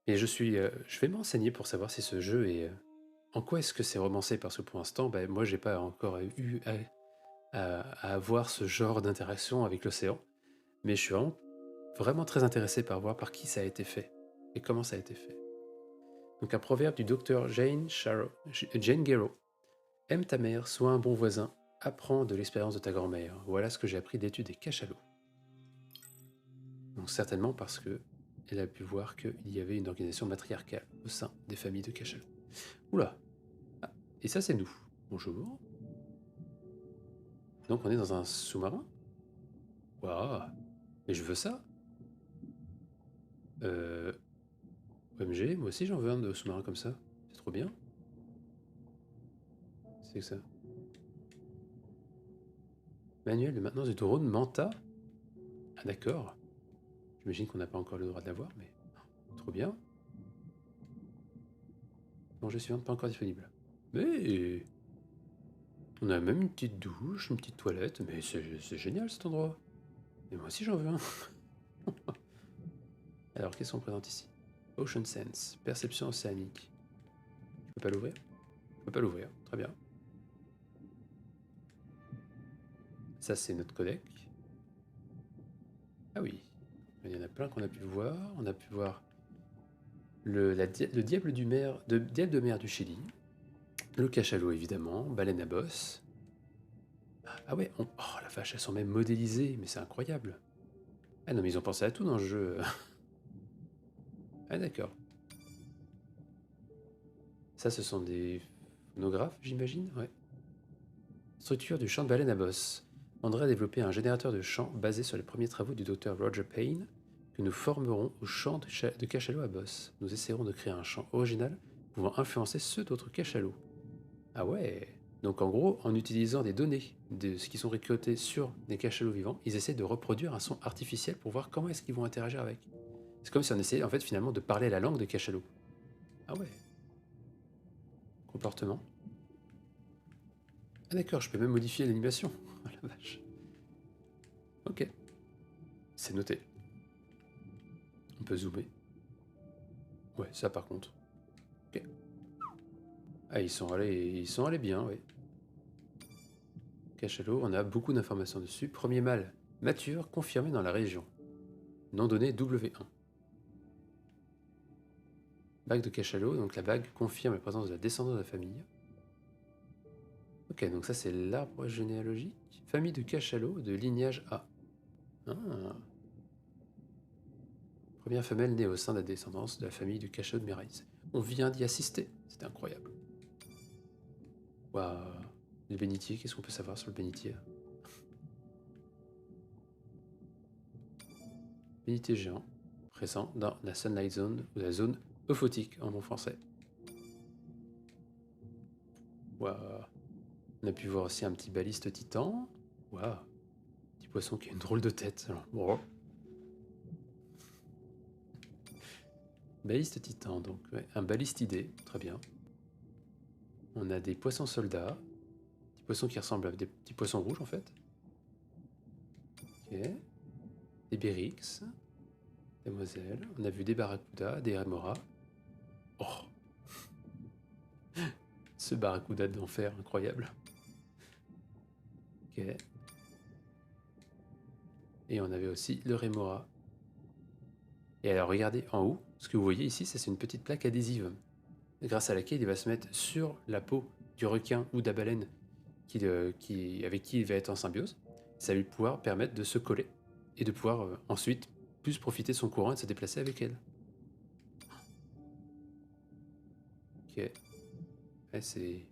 Et je vais m'enseigner pour savoir si ce jeu est... en quoi est-ce que c'est romancé, parce que pour l'instant, bah, moi, j'ai pas encore eu à avoir ce genre d'interaction avec l'océan. Mais je suis vraiment très intéressé par voir par qui ça a été fait, et comment ça a été fait. Donc un proverbe du docteur Jane Garo. Aime ta mère, sois un bon voisin, apprends de l'expérience de ta grand-mère. Voilà ce que j'ai appris d'études des cachalots. Donc certainement parce que elle a pu voir qu'il y avait une organisation matriarcale au sein des familles de cachalots. Oula. Ah, et ça c'est nous. Bonjour. Donc on est dans un sous-marin. Waouh. Mais je veux ça. OMG, moi aussi j'en veux un de sous-marin comme ça. C'est trop bien. C'est que ça. Manuel de maintenance du drone Manta. Ah d'accord. J'imagine qu'on n'a pas encore le droit de l'avoir, mais trop bien. Manger suivante pas encore disponible. Mais on a même une petite douche, une petite toilette, mais c'est génial cet endroit. Et moi aussi j'en veux un. Alors qu'est-ce qu'on présente ici? Ocean Sense, perception océanique. Je peux pas l'ouvrir? Je peux pas l'ouvrir, très bien. Ça c'est notre codec. Ah oui, il y en a plein qu'on a pu voir. On a pu voir le diable de mer du Chili, le cachalot évidemment, baleine à bosse. Ah ouais, oh la vache, elles sont même modélisées, mais c'est incroyable. Ah non mais ils ont pensé à tout dans le jeu. Ah d'accord. Ça ce sont des phonographes j'imagine, ouais. Structure du champ de baleine à bosse. André a développé un générateur de chant basé sur les premiers travaux du docteur Roger Payne que nous formerons au chant de cachalot à bosse. Nous essaierons de créer un chant original pouvant influencer ceux d'autres cachalots. Ah ouais. Donc en gros, en utilisant des données de ce qui sont récoltées sur des cachalots vivants, ils essaient de reproduire un son artificiel pour voir comment est-ce qu'ils vont interagir avec. C'est comme si on essayait en fait finalement de parler la langue des cachalots. Ah ouais. Comportement. Ah d'accord, je peux même modifier l'animation. Oh la vache. Ok. C'est noté. On peut zoomer. Ouais, ça par contre. Ok. Ah, ils sont allés bien, oui. Cachalot, on a beaucoup d'informations dessus. Premier mâle mature confirmé dans la région. Nom donné W1. Bague de cachalot, donc la bague confirme la présence de la descendance de la famille. Ok, donc ça c'est l'arbre généalogique. Famille de cachalot de lignage A. Ah. Première femelle née au sein de la descendance de la famille du cachalot de Miraïs. On vient d'y assister, c'est incroyable. Waouh. Le bénitier, qu'est-ce qu'on peut savoir sur le bénitier? Bénitier géant, présent dans la Sunlight Zone ou la zone euphotique en bon français. Waouh. On a pu voir aussi un petit baliste titan. Waouh. Petit poisson qui a une drôle de tête. Alors, bon. Baliste titan, donc ouais, un balistidé, très bien. On a des poissons soldats. Des poissons qui ressemblent à des petits poissons rouges en fait. Ok. Des bérix. Demoiselles. On a vu des barracudas, des rémoras. Oh. Ce barracuda d'enfer, incroyable. Ok. Et on avait aussi le rémora. Et alors regardez en haut, ce que vous voyez ici, c'est une petite plaque adhésive, grâce à laquelle il va se mettre sur la peau du requin ou de la baleine avec qui il va être en symbiose. Ça va lui pouvoir permettre de se coller et de pouvoir ensuite plus profiter de son courant et de se déplacer avec elle. Ok. Ouais, c'est...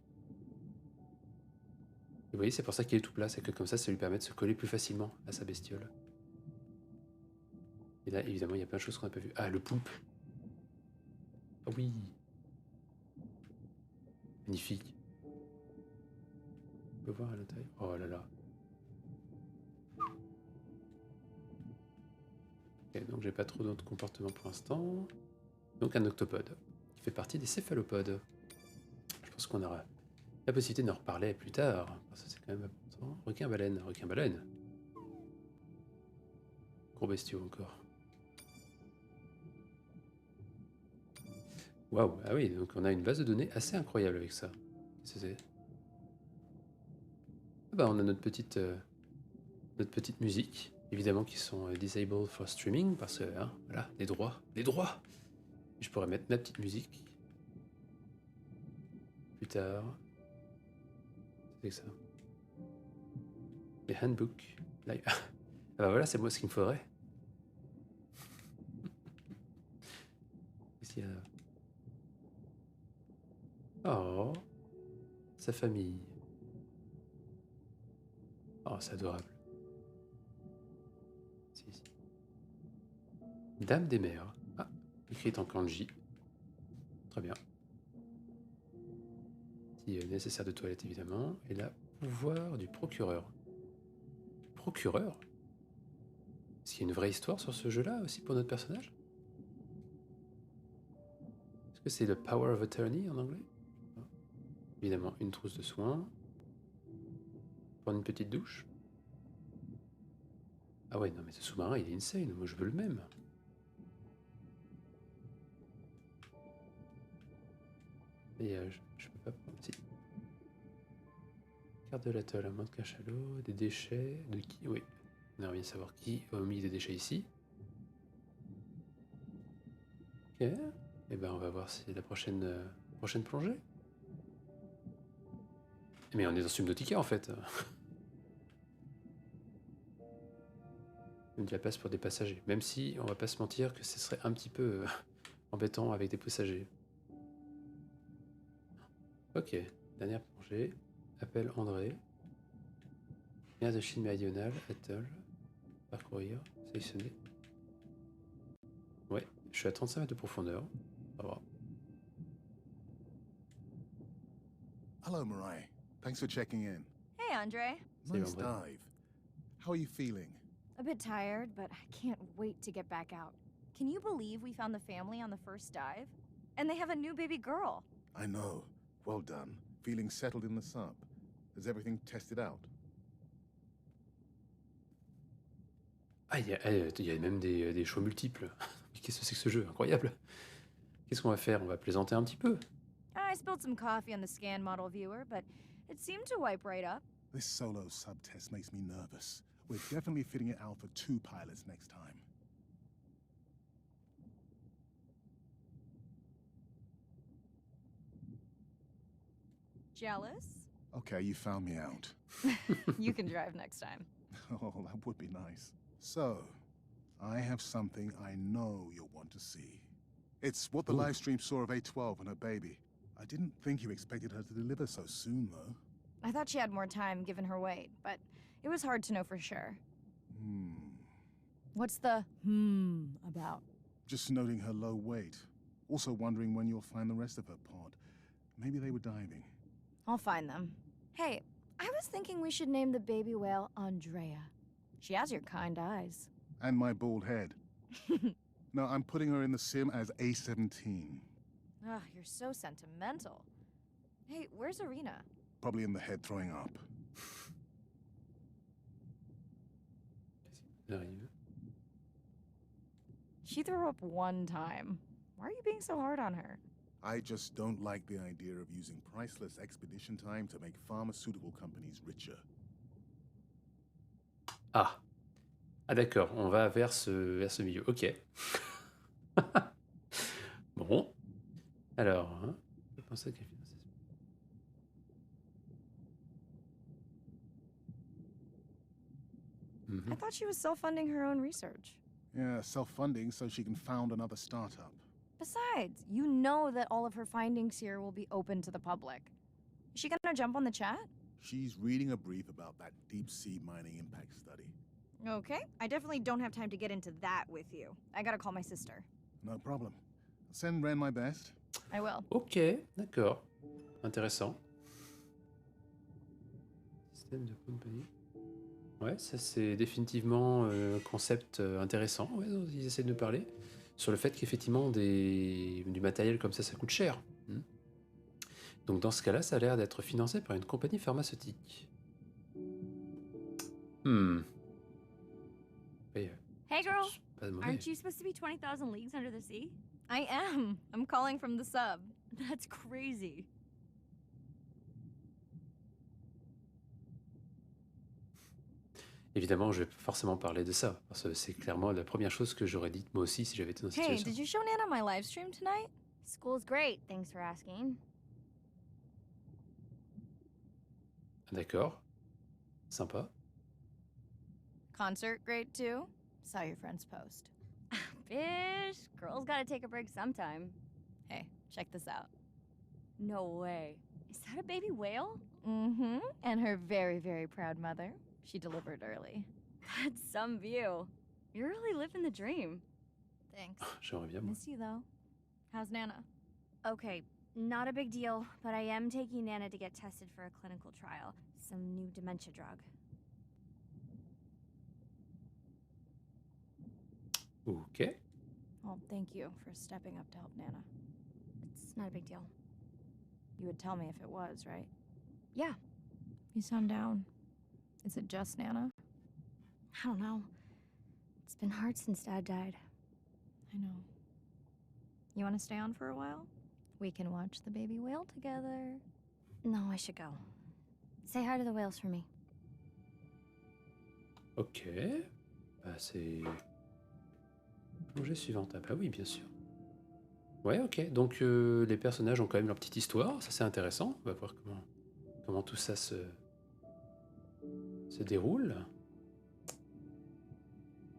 Vous voyez, c'est pour ça qu'il est tout plat, c'est que comme ça lui permet de se coller plus facilement à sa bestiole. Et là, évidemment, il y a plein de choses qu'on n'a pas vues. Ah, le poulpe. Ah oui. Magnifique. On peut voir à l'intérieur. Oh là là. Ok, donc j'ai pas trop d'autres comportements pour l'instant. Donc un octopode, qui fait partie des céphalopodes. Je pense qu'on aura la possibilité d'en reparler plus tard, parce que c'est quand même important. Requin-baleine, requin-baleine. Gros bestiaux encore. Waouh, ah oui, donc on a une base de données assez incroyable avec ça. C'est... Ah bah on a notre petite musique, évidemment qui sont disabled for streaming, parce que, hein, voilà, les droits. Je pourrais mettre ma petite musique. Plus tard. C'est ça. Les handbooks. Live. Ah bah voilà, c'est moi ce qu'il me faudrait. Qu'est-ce qu'il y a là? Oh, sa famille. Oh, c'est adorable. Si. Dame des mers. Ah, écrite en kanji. Très bien. Petit nécessaire de toilette, évidemment. Et là, pouvoir du procureur. Procureur? Est-ce qu'il y a une vraie histoire sur ce jeu-là aussi pour notre personnage? Est-ce que c'est le Power of Attorney en anglais? Évidemment, une trousse de soins. Prendre une petite douche. Ah ouais, non mais ce sous-marin, il est insane. Moi, je veux le même. Et je peux pas prendre... Si. Carte de l'atoll, un mode cachalot, des déchets, de qui? Oui, on aimerait bien savoir qui a mis des déchets ici. Ok, et ben on va voir si c'est la prochaine plongée. Mais on est dans Subnautica en fait. De la place pour des passagers. Même si on va pas se mentir que ce serait un petit peu embêtant avec des passagers. Ok, dernière plongée. Appel André. Mer de Chine méridionale, atoll. Parcourir, sélectionner. Ouais, je suis à 35 mètres de profondeur. On va voir. Hello, Mirai. Thanks for checking in. Hey, Andre. Salut, Nice André. dive. How are you feeling? A bit tired, but I can't wait to get back out. Can you believe we found the family on the first dive? And they have a new baby girl. I know. Well done. Feeling settled in the sub. Is everything tested out? Ah, il y a même des choix multiples. Qu'est-ce que c'est que ce jeu? Incroyable. Qu'est-ce qu'on va faire? On va plaisanter un petit peu. I spilled some coffee on the scan model viewer, but it seemed to wipe right up. This solo sub-test makes me nervous. We're definitely fitting it out for 2 pilots next time. Jealous? Okay, you found me out. You can drive next time. Oh, that would be nice. So, I have something I know you'll want to see. It's what the Ooh. live stream saw of A12 and her baby. I didn't think you expected her to deliver so soon, though. I thought she had more time given her weight, but it was hard to know for sure. What's the about? Just noting her low weight. Also wondering when you'll find the rest of her pod. Maybe they were diving. I'll find them. Hey, I was thinking we should name the baby whale Andrea. She has your kind eyes. And my bald head. No, I'm putting her in the sim as A17. Ugh, you're so sentimental. Hey, where's Arena? Probably in the head throwing up. Il arrive. She threw up one time. Why are you being so hard on her? I just don't like the idea of using priceless expedition time to make pharmaceutical companies richer. Ah. Ah d'accord, on va vers ce milieu. Ok. Bon. Alors, hein, je pensais qu'elle finançait. I thought she was self-funding her own research. Yeah, self-funding so she can found another startup. Besides, you know that all of her findings here will be open to the public. Is she gonna jump on the chat? She's reading a brief about that deep-sea mining impact study. Okay, I definitely don't have time to get into that with you. I gotta call my sister. No problem. Send Ren my best. I will. Ok, d'accord. Intéressant. Système de compagnie. Ouais, ça c'est définitivement un concept intéressant. Ouais, dont ils essaient de nous parler. Sur le fait qu'effectivement du matériel comme ça coûte cher. Donc dans ce cas-là, ça a l'air d'être financé par une compagnie pharmaceutique. Oui, Hey girl, pas de mauvais. aren't you supposed to be 20,000 leagues under the sea? I am. I'm calling from the sub. That's crazy. Évidemment, je vais forcément parler de ça, parce que c'est clairement la première chose que j'aurais dite moi aussi si j'avais été dans cette Hey, situation. did you show Nana my live stream tonight? School's great, thanks for asking. D'accord. Sympa. Concert great too? Saw your friend's post. Bish, girls gotta take a break sometime. Hey, check this out. No way. Is that a baby whale? Mm-hmm. And her very, very proud mother. She delivered early. That's some view. You're really living the dream. Thanks. J'aimerais bien, moi. Miss you though. How's Nana? Okay, not a big deal, but I am taking Nana to get tested for a clinical trial. Some new dementia drug. Ok. Well, thank you for stepping up to help Nana. It's not a big deal. You would tell me if it was, right? Yeah. You sound down. Is it just Nana? I don't know. It's been hard since Dad died. I know. You want to stay on for a while? We can watch the baby whale together. No, I should go. Say hi to the whales for me. Ok. Bah, c'est... Plongée suivante. Ah bah oui, bien sûr. Ouais, ok. Donc les personnages ont quand même leur petite histoire. Ça, c'est intéressant. On va voir comment tout ça se déroule.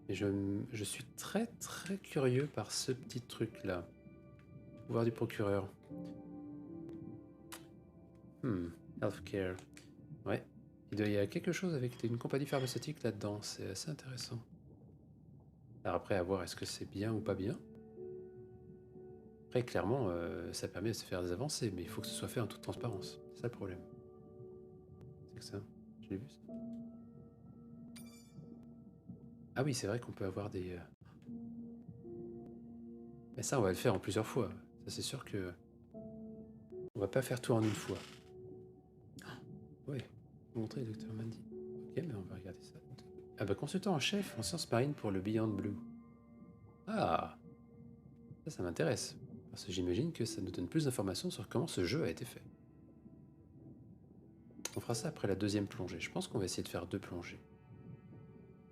Et je suis très très curieux par ce petit truc-là. Pouvoir du procureur. Healthcare. Ouais. Il y a quelque chose avec une compagnie pharmaceutique là-dedans. C'est assez intéressant. Alors après, à voir est-ce que c'est bien ou pas bien. Après, clairement, ça permet de se faire des avancées, mais il faut que ce soit fait en toute transparence. C'est ça le problème. C'est que ça. Je l'ai vu, ça. Ah oui, c'est vrai qu'on peut avoir des... Mais ça, on va le faire en plusieurs fois. Ça, c'est sûr que... On va pas faire tout en une fois. Oui, montrer Dr. Mandy. Ok, mais on va regarder ça. Ah bah, consultant en chef en sciences marines pour le Beyond Blue. Ah, ça m'intéresse. parce que j'imagine que ça nous donne plus d'informations sur comment ce jeu a été fait. On fera ça après la deuxième plongée. Je pense qu'on va essayer de faire 2 plongées.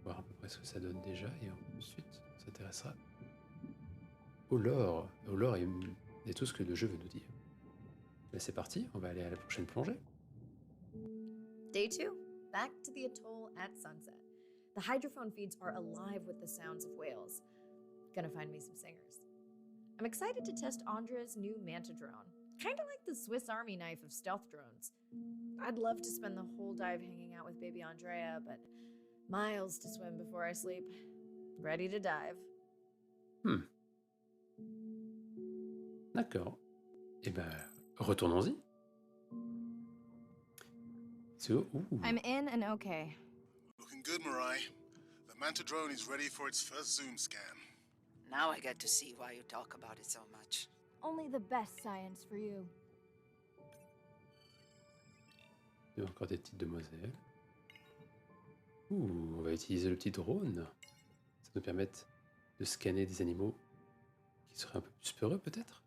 Voir à peu près ce que ça donne déjà, et ensuite on s'intéressera au lore et tout ce que le jeu veut nous dire. Là c'est parti, on va aller à la prochaine plongée. Day 2, back to the atoll at sunset. The hydrophone feeds are alive with the sounds of whales. Gonna find me some singers. I'm excited to test Andra's new Manta drone. Kinda like the Swiss Army knife of stealth drones. I'd love to spend the whole dive hanging out with baby Andrea, but miles to swim before I sleep. Ready to dive. D'accord. Eh ben, retournons-y. So, I'm in and okay. Looking good, Mirai. The Manta drone is ready for its first zoom scan. Now I get to see why you talk about it so much. Only the best science for you. il y a encore des petites demoiselles. On va utiliser le petit drone. Ça nous permet de scanner des animaux qui seraient un peu plus peureux, peut-être.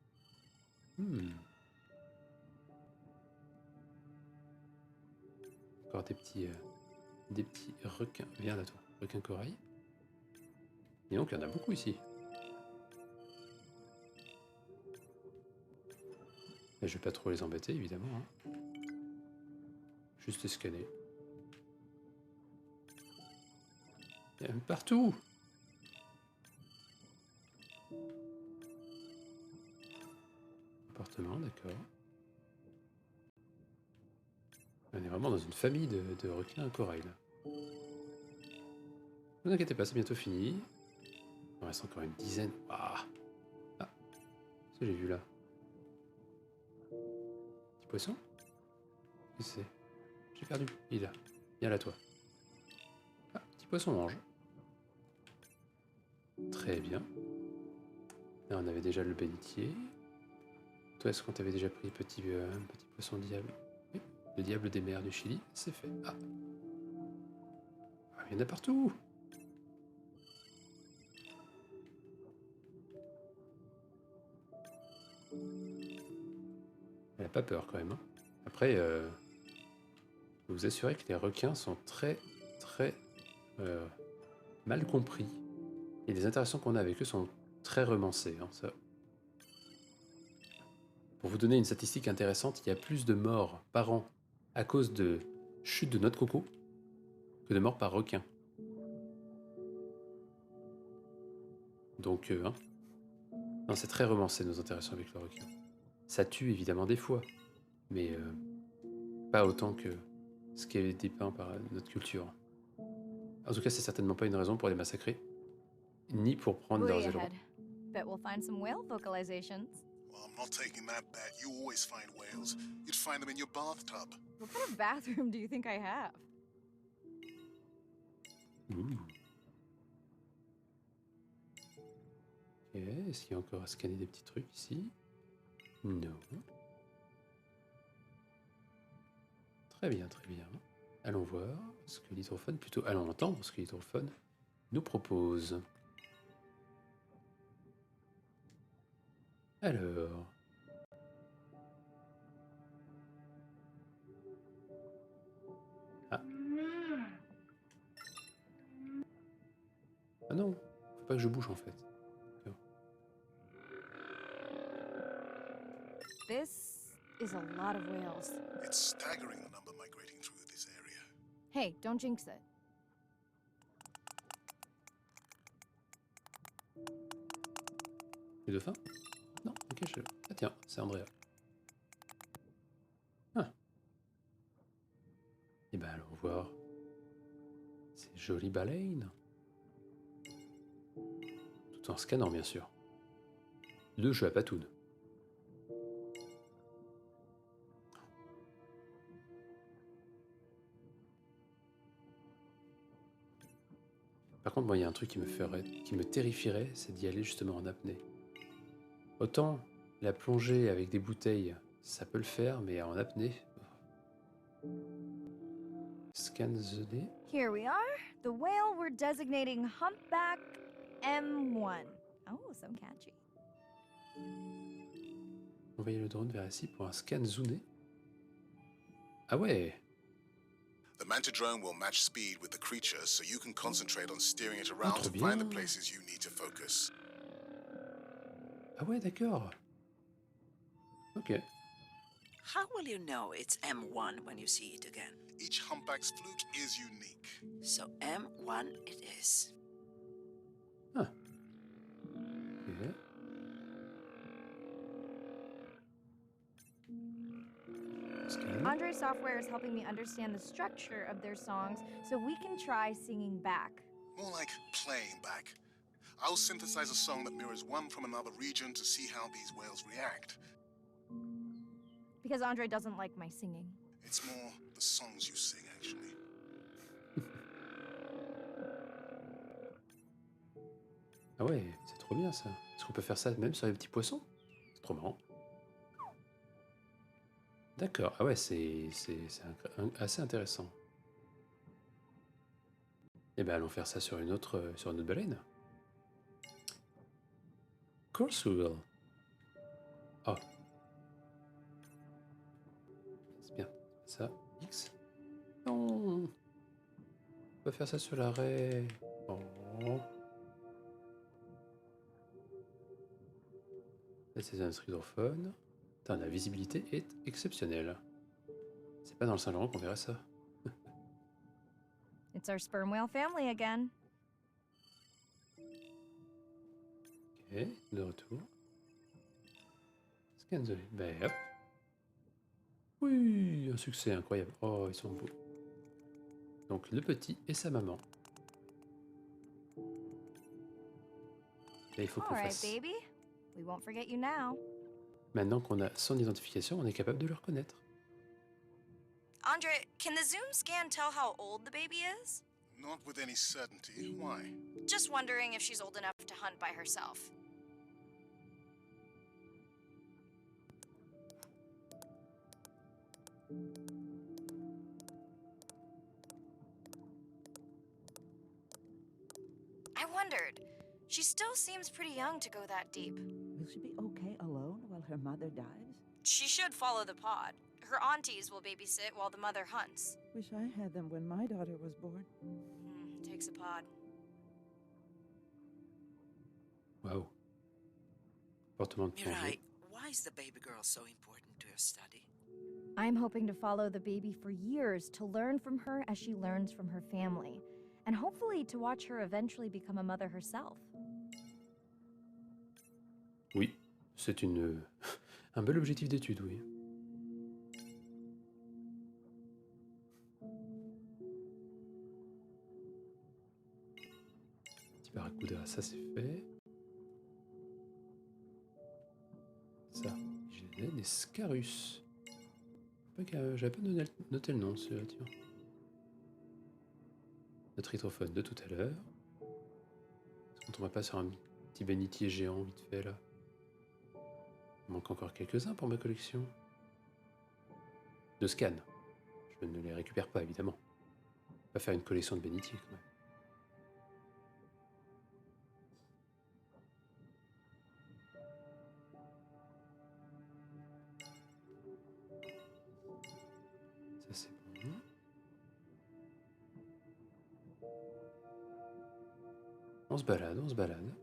Encore des petits requins. Viens là, toi. Requins corail. Et donc, il y en a beaucoup ici. Et je vais pas trop les embêter, évidemment. Hein. Juste les scanner. Il y en a partout. Appartement, d'accord. On est vraiment dans une famille de requins à corail, là. Ne vous inquiétez pas, c'est bientôt fini. Il en reste encore une dizaine. Qu'est-ce que j'ai vu là? Petit poisson? Qu'est-ce que c'est? J'ai perdu. Il est là. Viens là, toi. Petit poisson mange. Très bien. Là, on avait déjà le bénitier. Toi, est-ce qu'on t'avait déjà pris petit poisson diable? Oui. Le diable des mers du Chili, c'est fait. Il y en a partout. Elle n'a pas peur quand même. Hein. Après, je peux vous assurer que les requins sont très mal compris. Et les interactions qu'on a avec eux sont très romancées. Hein, ça. Pour vous donner une statistique intéressante, il y a plus de morts par an à cause de chute de noix de coco que de morts par requin. Donc, non, c'est très romancé nos interactions avec le requin. Ça tue évidemment des fois, mais pas autant que ce qui est dépeint par notre culture. En tout cas, c'est certainement pas une raison pour les massacrer, ni pour prendre leurs ailerons. Bet we'll find some whale vocalizations. Well, I'm not taking that bet. You always find whales. You'd find them in your bathtub. What kind of bathroom do you think I have? Ok, est-ce qu'il y a encore à scanner des petits trucs ici? Non. Très bien, très bien. Allons voir ce que l'hydrophone, plutôt allons entendre ce que l'hydrophone nous propose. Alors... Ah non, faut pas que je bouge en fait. This is a lot of whales. It's staggering the number migrating through this area. Hey, don't jinx it. Les dauphins? Non, ok, Ah tiens, c'est Andrea. Et ben allons voir. Ces jolies baleines. Tout en scannant, bien sûr. Le jeu à Patoun. Par contre, moi, il y a un truc qui me terrifierait, c'est d'y aller justement en apnée. Autant la plongée avec des bouteilles, ça peut le faire, mais en apnée... Scan the day. Here we are. The whale we're designating Humpback M1. Oh, so catchy. Envoyez le drone vers ici pour un scan zoomé. Ah ouais. The Manta drone will match speed with the creature so you can concentrate on steering it Oh, around trop to find the bien. places you need to focus. Ah ouais, d'accord. Ok. How will you know it's M1 when you see it again? Each humpback's fluke is unique. So M1 it is. Ok. Scan. Andre software is helping me understand the structure of their songs so we can try singing back. More like playing back. I'll synthesize a song that mirrors one from another region to see how these whales react. Because Andre doesn't like my singing. It's more the songs you sing, actually. Ah ouais, c'est trop bien ça. Est-ce qu'on peut faire ça même sur les petits poissons? C'est trop marrant. D'accord. Ah ouais, c'est assez intéressant. Eh ben allons faire ça sur une autre baleine. Of course we will. Oh. C'est bien. Ça. X. Non. On va faire ça sur l'arrêt. Oh. Là, c'est un hydrophone. Putain, la visibilité est exceptionnelle. C'est pas dans le Saint-Laurent qu'on verrait ça. It's our sperm whale family again. Ok, de retour. Scan the... Ben hop. Oui, un succès incroyable. Oh, ils sont beaux. Donc le petit et sa maman. Et il faut qu'on All right, fasse... baby. We won't forget you now. Maintenant qu'on a son identification, on est capable de le reconnaître. Andre, can the Zoom scan tell how old the baby is? Not with any certainty. Why? Just wondering if she's old enough to hunt by herself. I wondered. She still seems pretty young to go that deep. Will she be okay alone while her mother dives? She should follow the pod. Her aunties will babysit while the mother hunts. Wish I had them when my daughter was born. Takes a pod. Waouh. Portement de plongée. Mirai, why is the baby girl so important to your study? I'm hoping to follow the baby for years to learn from her as she learns from her family, and hopefully to watch her eventually become a mother herself. Oui, c'est un bel objectif d'étude, oui. Petit barracuda, ça c'est fait. Ça, j'ai des Scarus. J'avais pas noté le nom, celui-là, tiens. Notre hydrophone de tout à l'heure. Est-ce qu'on tomberait pas sur un petit bénitier géant vite fait là? Il manque encore quelques-uns pour ma collection. De scans. Je ne les récupère pas, évidemment. On va faire une collection de bénitiers quand même. Ça c'est bon. On se balade, on se balade.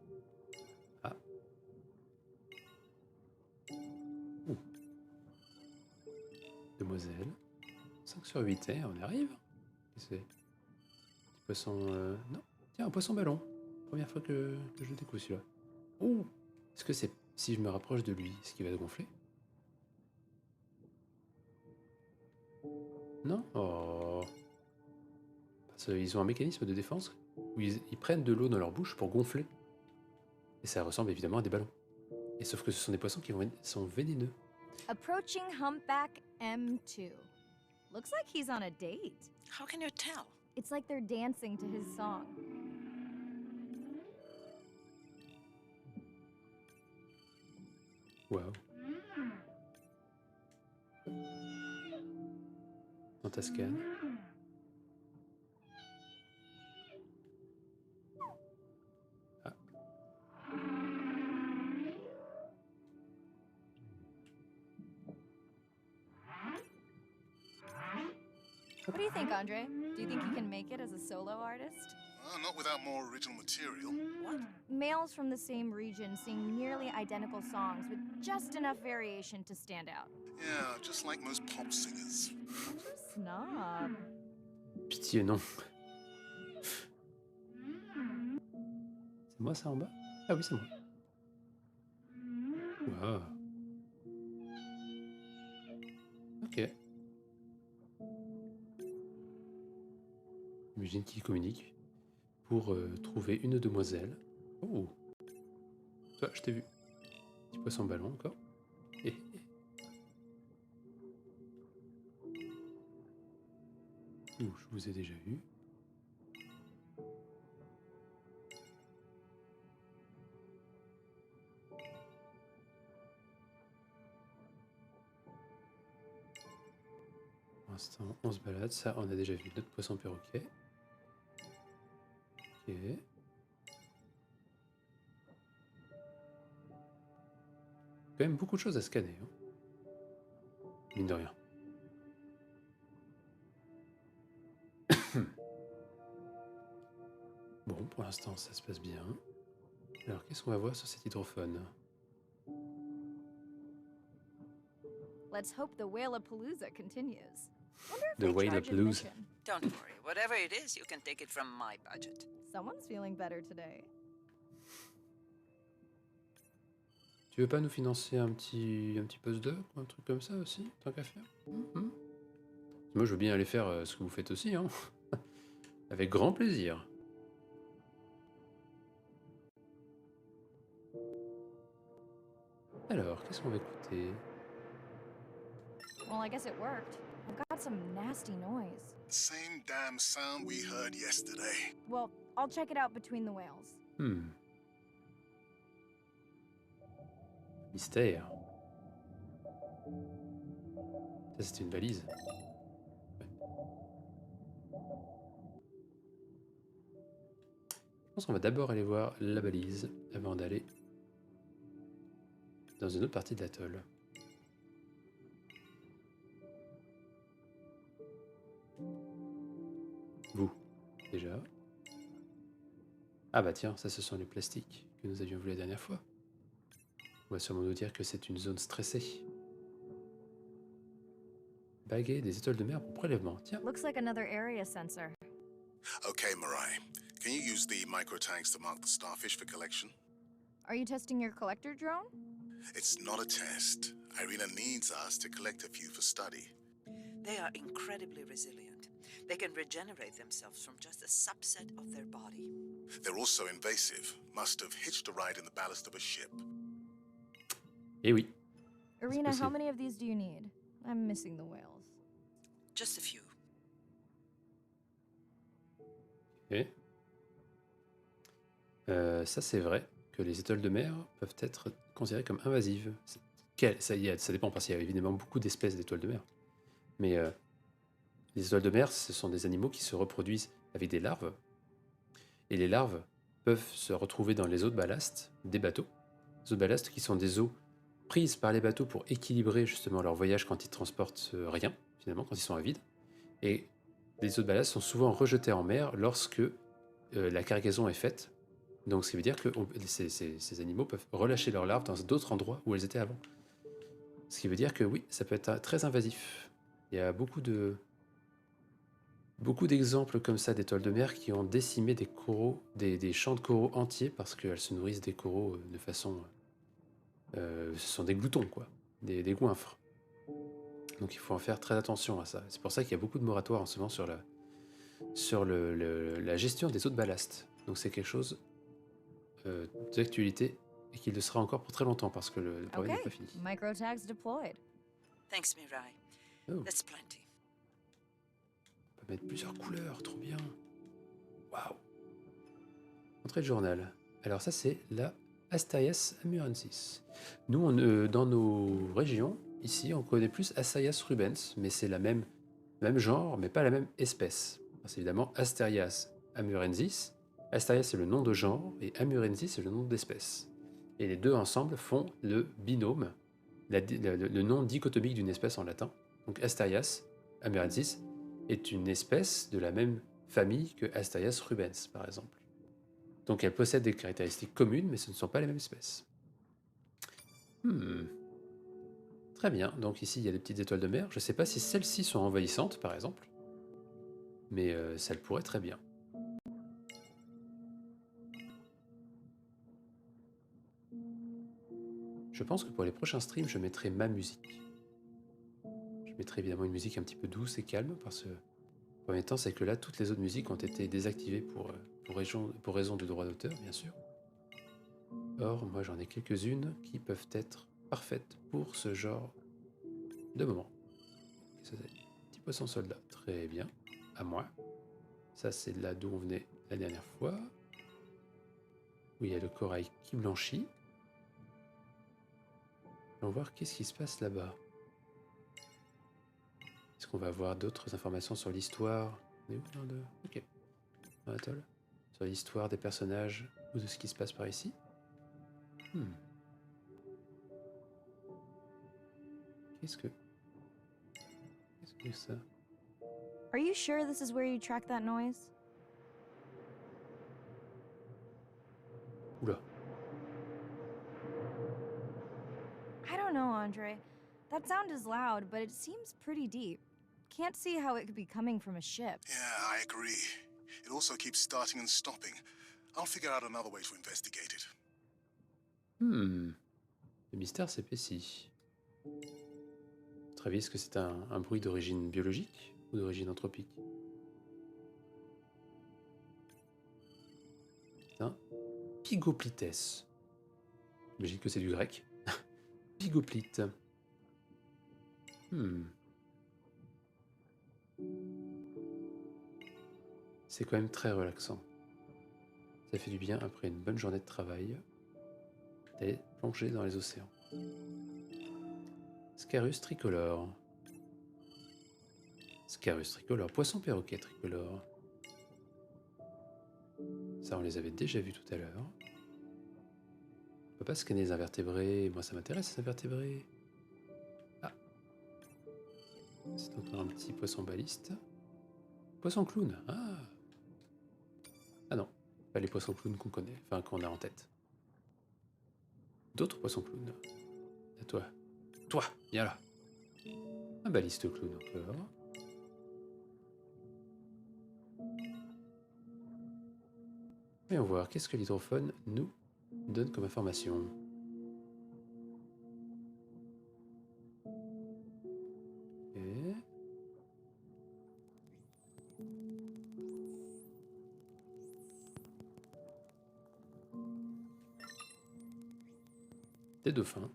Ah. Ouh. Demoiselle. 5 sur 8, hein, on arrive. Qu'est-ce que c'est? Petit poisson... Non. Tiens, un poisson ballon. Première fois que je découvre celui-là. Ouh. Est-ce que c'est... Si je me rapproche de lui, est-ce qu'il va se gonfler? Non? Oh. Parce qu'ils ont un mécanisme de défense où ils prennent de l'eau dans leur bouche pour gonfler. Et ça ressemble évidemment à des ballons. Et sauf que ce sont des poissons qui sont vénéneux. Approaching humpback M2. Looks like he's on a date. How can you tell? It's like they're dancing to his song. Waouh. Dans ta scan. Ah. What do you think, Andre? Do you think you can make it as a solo artist? Not without more original material. What? Males from the same region sing nearly identical songs with just enough variation to stand out. Yeah, just like most pop singers. Such a snob. Pitié, non. C'est moi ça en bas? Ah oui, c'est moi. Wow. Ok. Imagine qu'ils communiquent pour trouver une demoiselle. Oh! Toi, je t'ai vu. Petit poisson ballon encore. Eh, eh. Ouh, je vous ai déjà vu. Pour l'instant, on se balade. Ça, on a déjà vu notre poisson perroquet. Ok. Quand même beaucoup de choses à scanner. Hein. Mine de rien. Bon, pour l'instant, ça se passe bien. Alors, qu'est-ce qu'on va voir sur cet hydrophone? Let's hope the Whalapalooza continues. Wonder if The they charge Whalapalooza. admission. Don't worry. Whatever it is, you can take it from my budget. Someone's feeling better today. Tu veux pas nous financer un petit postdoc ou un truc comme ça aussi, tant qu'à faire? Moi, je veux bien aller faire ce que vous faites aussi, hein. Avec grand plaisir. Alors, qu'est-ce qu'on va écouter? Well, I guess it worked. I've got some nasty noise. Same damn sound we heard yesterday. Well, I'll check it out between the whales. Mystère. Ça, c'était une valise. Ouais. Je pense qu'on va d'abord aller voir la balise avant d'aller dans une autre partie de l'atoll. Vous, déjà. Ah bah tiens, ça ce sont les plastiques que nous avions vus la dernière fois. On va sûrement nous dire que c'est une zone stressée. Baguette des étoiles de mer pour prélèvement. Tiens. Looks like another area sensor. Okay, Mirai. Can you use the microtanks to mark the starfish for collection? Are you testing your collector drone? It's not a test. Irina needs us to collect a few for study. They are incredibly resilient. They can regenerate themselves from just a subset of their body. They're also invasive. Must have hitched a ride in the ballast of a ship. Eh oui. Irina, how possible. many of these do you need? I'm missing the whales. Just a few. Ok. Ça c'est vrai que les étoiles de mer peuvent être considérées comme invasives. Ça dépend parce qu'il y a évidemment beaucoup d'espèces d'étoiles de mer. Mais les étoiles de mer, ce sont des animaux qui se reproduisent avec des larves. Et les larves peuvent se retrouver dans les eaux de ballast des bateaux. Les eaux de ballast qui sont des eaux prises par les bateaux pour équilibrer justement leur voyage quand ils transportent rien, finalement, quand ils sont à vide. Et les eaux de ballast sont souvent rejetées en mer lorsque la cargaison est faite. Donc ce qui veut dire que ces animaux peuvent relâcher leurs larves dans d'autres endroits où elles étaient avant. Ce qui veut dire que oui, ça peut être très invasif. Il y a beaucoup d'exemples comme ça d'étoiles de mer qui ont décimé des coraux, des champs de coraux entiers parce qu'elles se nourrissent des coraux de façon... ce sont des gloutons, quoi, des goinfres. Donc il faut en faire très attention à ça. C'est pour ça qu'il y a beaucoup de moratoires en ce moment sur la gestion des eaux de ballast. Donc c'est quelque chose d'actualité et qui le sera encore pour très longtemps parce que le problème n'est Okay, pas fini. microtags deployed. Thanks, Mirai. Oh. That's plenty. On peut mettre plusieurs couleurs, trop bien. Waouh. Entrée de journal. Alors ça c'est la Astarias amurensis. Nous, dans nos régions, ici, on connaît plus Astarias rubens, mais c'est même genre, mais pas la même espèce. C'est évidemment Astarias amurensis. Astarias c'est le nom de genre et amurensis c'est le nom d'espèce. Et les deux ensemble font le binôme, le nom dichotomique d'une espèce en latin. Donc Astarias amurensis est une espèce de la même famille que Astérias rubens, par exemple. Donc elle possède des caractéristiques communes, mais ce ne sont pas les mêmes espèces. Très bien, donc ici il y a des petites étoiles de mer. Je ne sais pas si celles-ci sont envahissantes, par exemple, mais ça le pourrait très bien. Je pense que pour les prochains streams, je mettrai ma musique. Je mettrai évidemment une musique un petit peu douce et calme, parce que, en premier temps, c'est que là, toutes les autres musiques ont été désactivées pour raison de droit d'auteur, bien sûr. Or, moi, j'en ai quelques-unes qui peuvent être parfaites pour ce genre de moment. Ça, c'est petit poisson soldat. Très bien. À moi. Ça, c'est là d'où on venait la dernière fois. Où il y a le corail qui blanchit. Allons voir qu'est-ce qui se passe là-bas. Est-ce qu'on va avoir d'autres informations sur l'histoire? On est où dans le... Ok. Dans l'atoll. Sur l'histoire des personnages ou de ce qui se passe par ici. Qu'est-ce que c'est ça? Are you sure this is where you track that noise? Oula. I don't know, Andre. That sound is loud, but it seems pretty deep. Can't see how it could be coming from a ship. Yeah, I agree. It also keeps starting and stopping. I'll figure out another way to investigate it. Le mystère s'épaissit. Travis, est-ce que c'est un bruit d'origine biologique ou d'origine anthropique? C'est un Pigoplites. J'imagine que c'est du grec. Pigoplite. C'est quand même très relaxant. Ça fait du bien après une bonne journée de travail d'aller plonger dans les océans. Scarus tricolore. Scarus tricolore. Poisson perroquet tricolore. Ça, on les avait déjà vus tout à l'heure. On peut pas scanner les invertébrés. Moi, ça m'intéresse, les invertébrés. Ah. C'est encore un petit poisson baliste. Poisson clown. Ah. Ah non. Pas les poissons clowns qu'on connaît. Enfin, qu'on a en tête. D'autres poissons clowns. À toi. Toi, viens là. Un baliste clown encore. Voyons voir, qu'est-ce que l'hydrophone nous donne comme information? Okay. Des dauphins.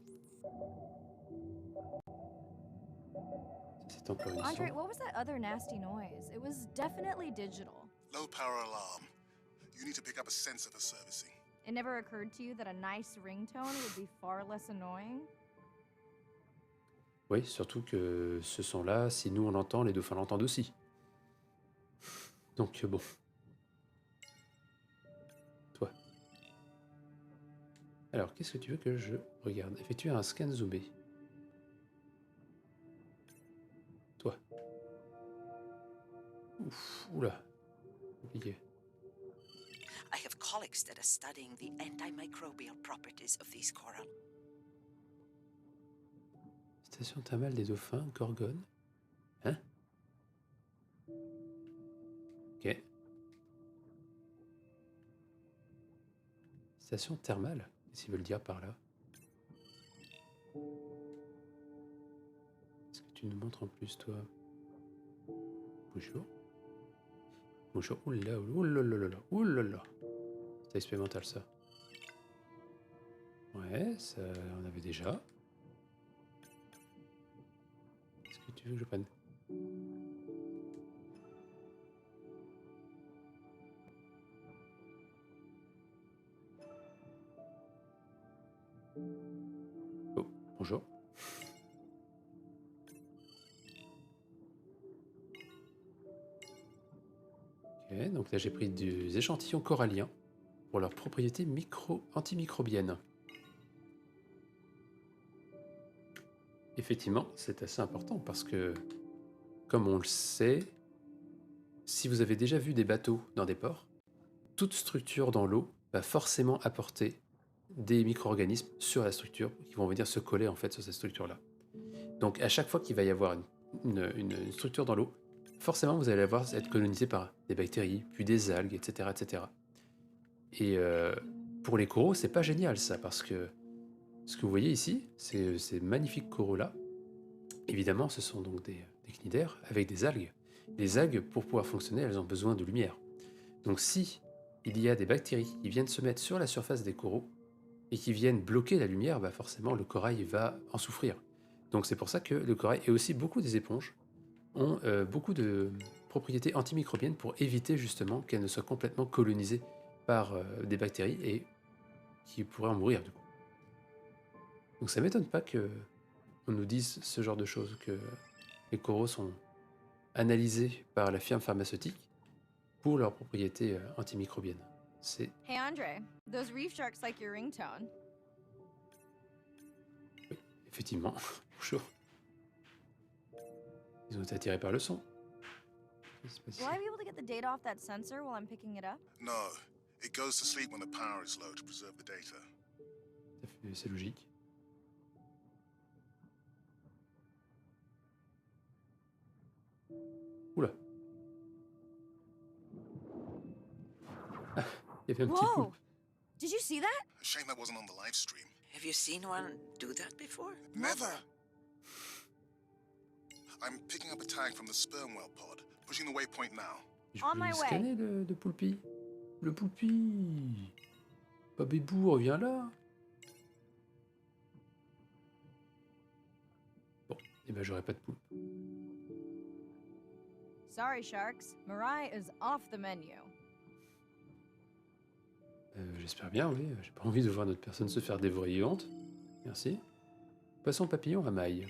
C'est encore une Andre, sonde. what was that other nasty noise? It was definitely digital. Low power alarm. You need to pick up a sensor for servicing. It never occurred to you that a nice ringtone would be far less annoying? Oui, surtout que ce son-là, si nous on l'entend, les dauphins l'entendent aussi. Donc bon. Toi. Alors, qu'est-ce que tu veux que je regarde? Effectuer un scan zoomé. Toi. Ouf, oula. Compliqué. I have colleagues that are studying the antimicrobial properties of these coral. Station thermale des dauphins, Gorgone. Hein? Ok. Station thermale? Qu'est-ce qu'ils veulent dire par là? Est-ce que tu nous montres en plus, toi? Bonjour. Bonjour. Oula, oulala, oulala. C'est expérimental, ça. Ouais, ça, on avait déjà. Est-ce que tu veux que je prenne? Oh, bonjour. Ok, donc là j'ai pris des échantillons coralliens pour leurs propriétés antimicrobiennes. Effectivement, c'est assez important parce que, comme on le sait, si vous avez déjà vu des bateaux dans des ports, toute structure dans l'eau va forcément apporter des micro-organismes sur la structure qui vont venir se coller en fait sur cette structure-là. Donc à chaque fois qu'il va y avoir une structure dans l'eau, forcément vous allez la voir être colonisée par des bactéries, puis des algues, etc. etc. Et pour les coraux, c'est pas génial ça, parce que ce que vous voyez ici, ces magnifiques coraux-là, évidemment ce sont donc des cnidaires avec des algues. Les algues, pour pouvoir fonctionner, elles ont besoin de lumière. Donc si il y a des bactéries qui viennent se mettre sur la surface des coraux et qui viennent bloquer la lumière, bah forcément le corail va en souffrir. Donc c'est pour ça que le corail et aussi beaucoup des éponges ont beaucoup de propriétés antimicrobiennes pour éviter justement qu'elles ne soient complètement colonisées par des bactéries et qui pourraient en mourir du coup. Donc ça m'étonne pas que on nous dise ce genre de choses, que les coraux sont analysés par la firme pharmaceutique pour leurs propriétés antimicrobiennes. C'est Hey, Andre, those reef sharks like your ringtone. effectivement bonjour. Ils ont été attirés par le son. Qu'est-ce qui se Will passe I be able to get the data off that sensor while I'm picking it up? No, it goes to sleep when the power is low to preserve the data. C'est logique. Oula. Ah, il y avait un petit Whoa! poulpe. Did you see that? A shame that wasn't on the live stream. Have you seen one do that before? Never. I'm picking up a tag from the sperm whale pod, pushing the waypoint now. Je On peux my le way. scanner le poulpi. Le poulpi. Babébou, reviens là. Bon, et ben j'aurai pas de poulpe. Sorry, sharks. Mirai is off the menu. J'espère bien, oui. J'ai pas envie de voir notre personne se faire dévorer vivante. Merci. Poisson papillon à maille.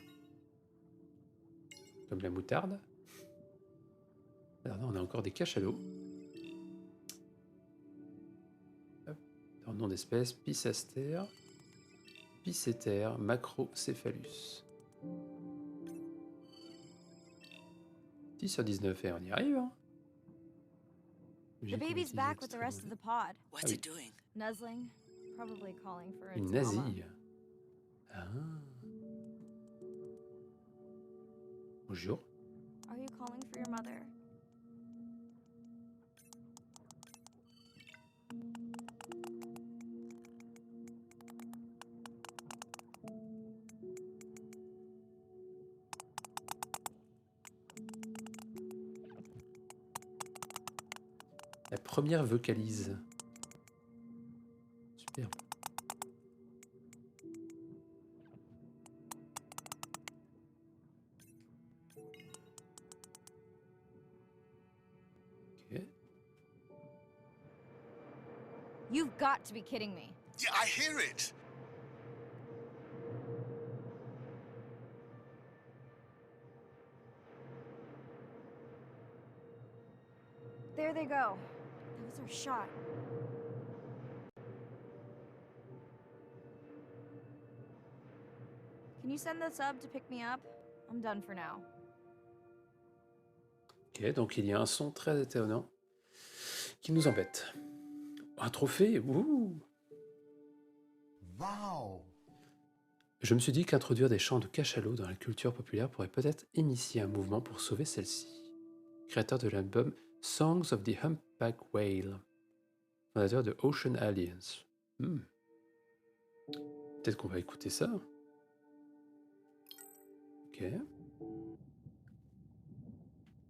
Comme la moutarde. Alors là, on a encore des cachalots. Hop. Leur nom d'espèce, Pisaster, Piceter, Macrocéphalus. 10 sur 19, et on y arrive. Hein. The Logique, on baby's utilise back with the rest of the pod. What's Ah oui. it doing? Nuzzling, probably calling for its Une mama. nasille. Ah. Bonjour. Are you calling for your mother? La première vocalise. Superbe. Ok. You've got to be kidding me. Yeah, I hear it. There they go. That was our shot. Can you send the sub to pick me up? I'm done for now. Ok, donc il y a un son très étonnant qui nous embête. Un trophée. Ouh. Wow! Je me suis dit qu'introduire des chants de cachalot dans la culture populaire pourrait peut-être initier un mouvement pour sauver celle-ci. Créateur de l'album Songs of the Humpback Whale, fondateur de Ocean Aliens. Peut-être qu'on va écouter ça. Ok.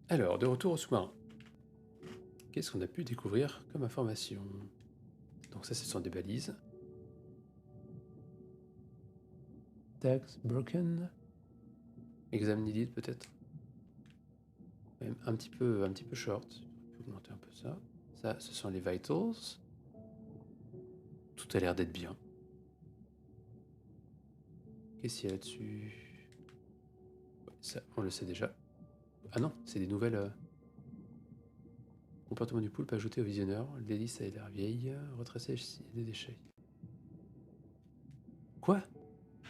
Alors, de retour au sous-marin. Qu'est-ce qu'on a pu découvrir comme information? Donc ça, ce sont des balises. Tags broken. Exam needed peut-être. Même un petit peu short. Je peux augmenter un peu ça. Ça, ce sont les vitals. Tout a l'air d'être bien. Qu'est-ce qu'il y a là-dessus? Ouais, ça, on le sait déjà. Ah non, c'est des nouvelles... Comportement du poulpe ajouté au visionneur. L'hélice a l'air vieille. Retracer des déchets. Quoi?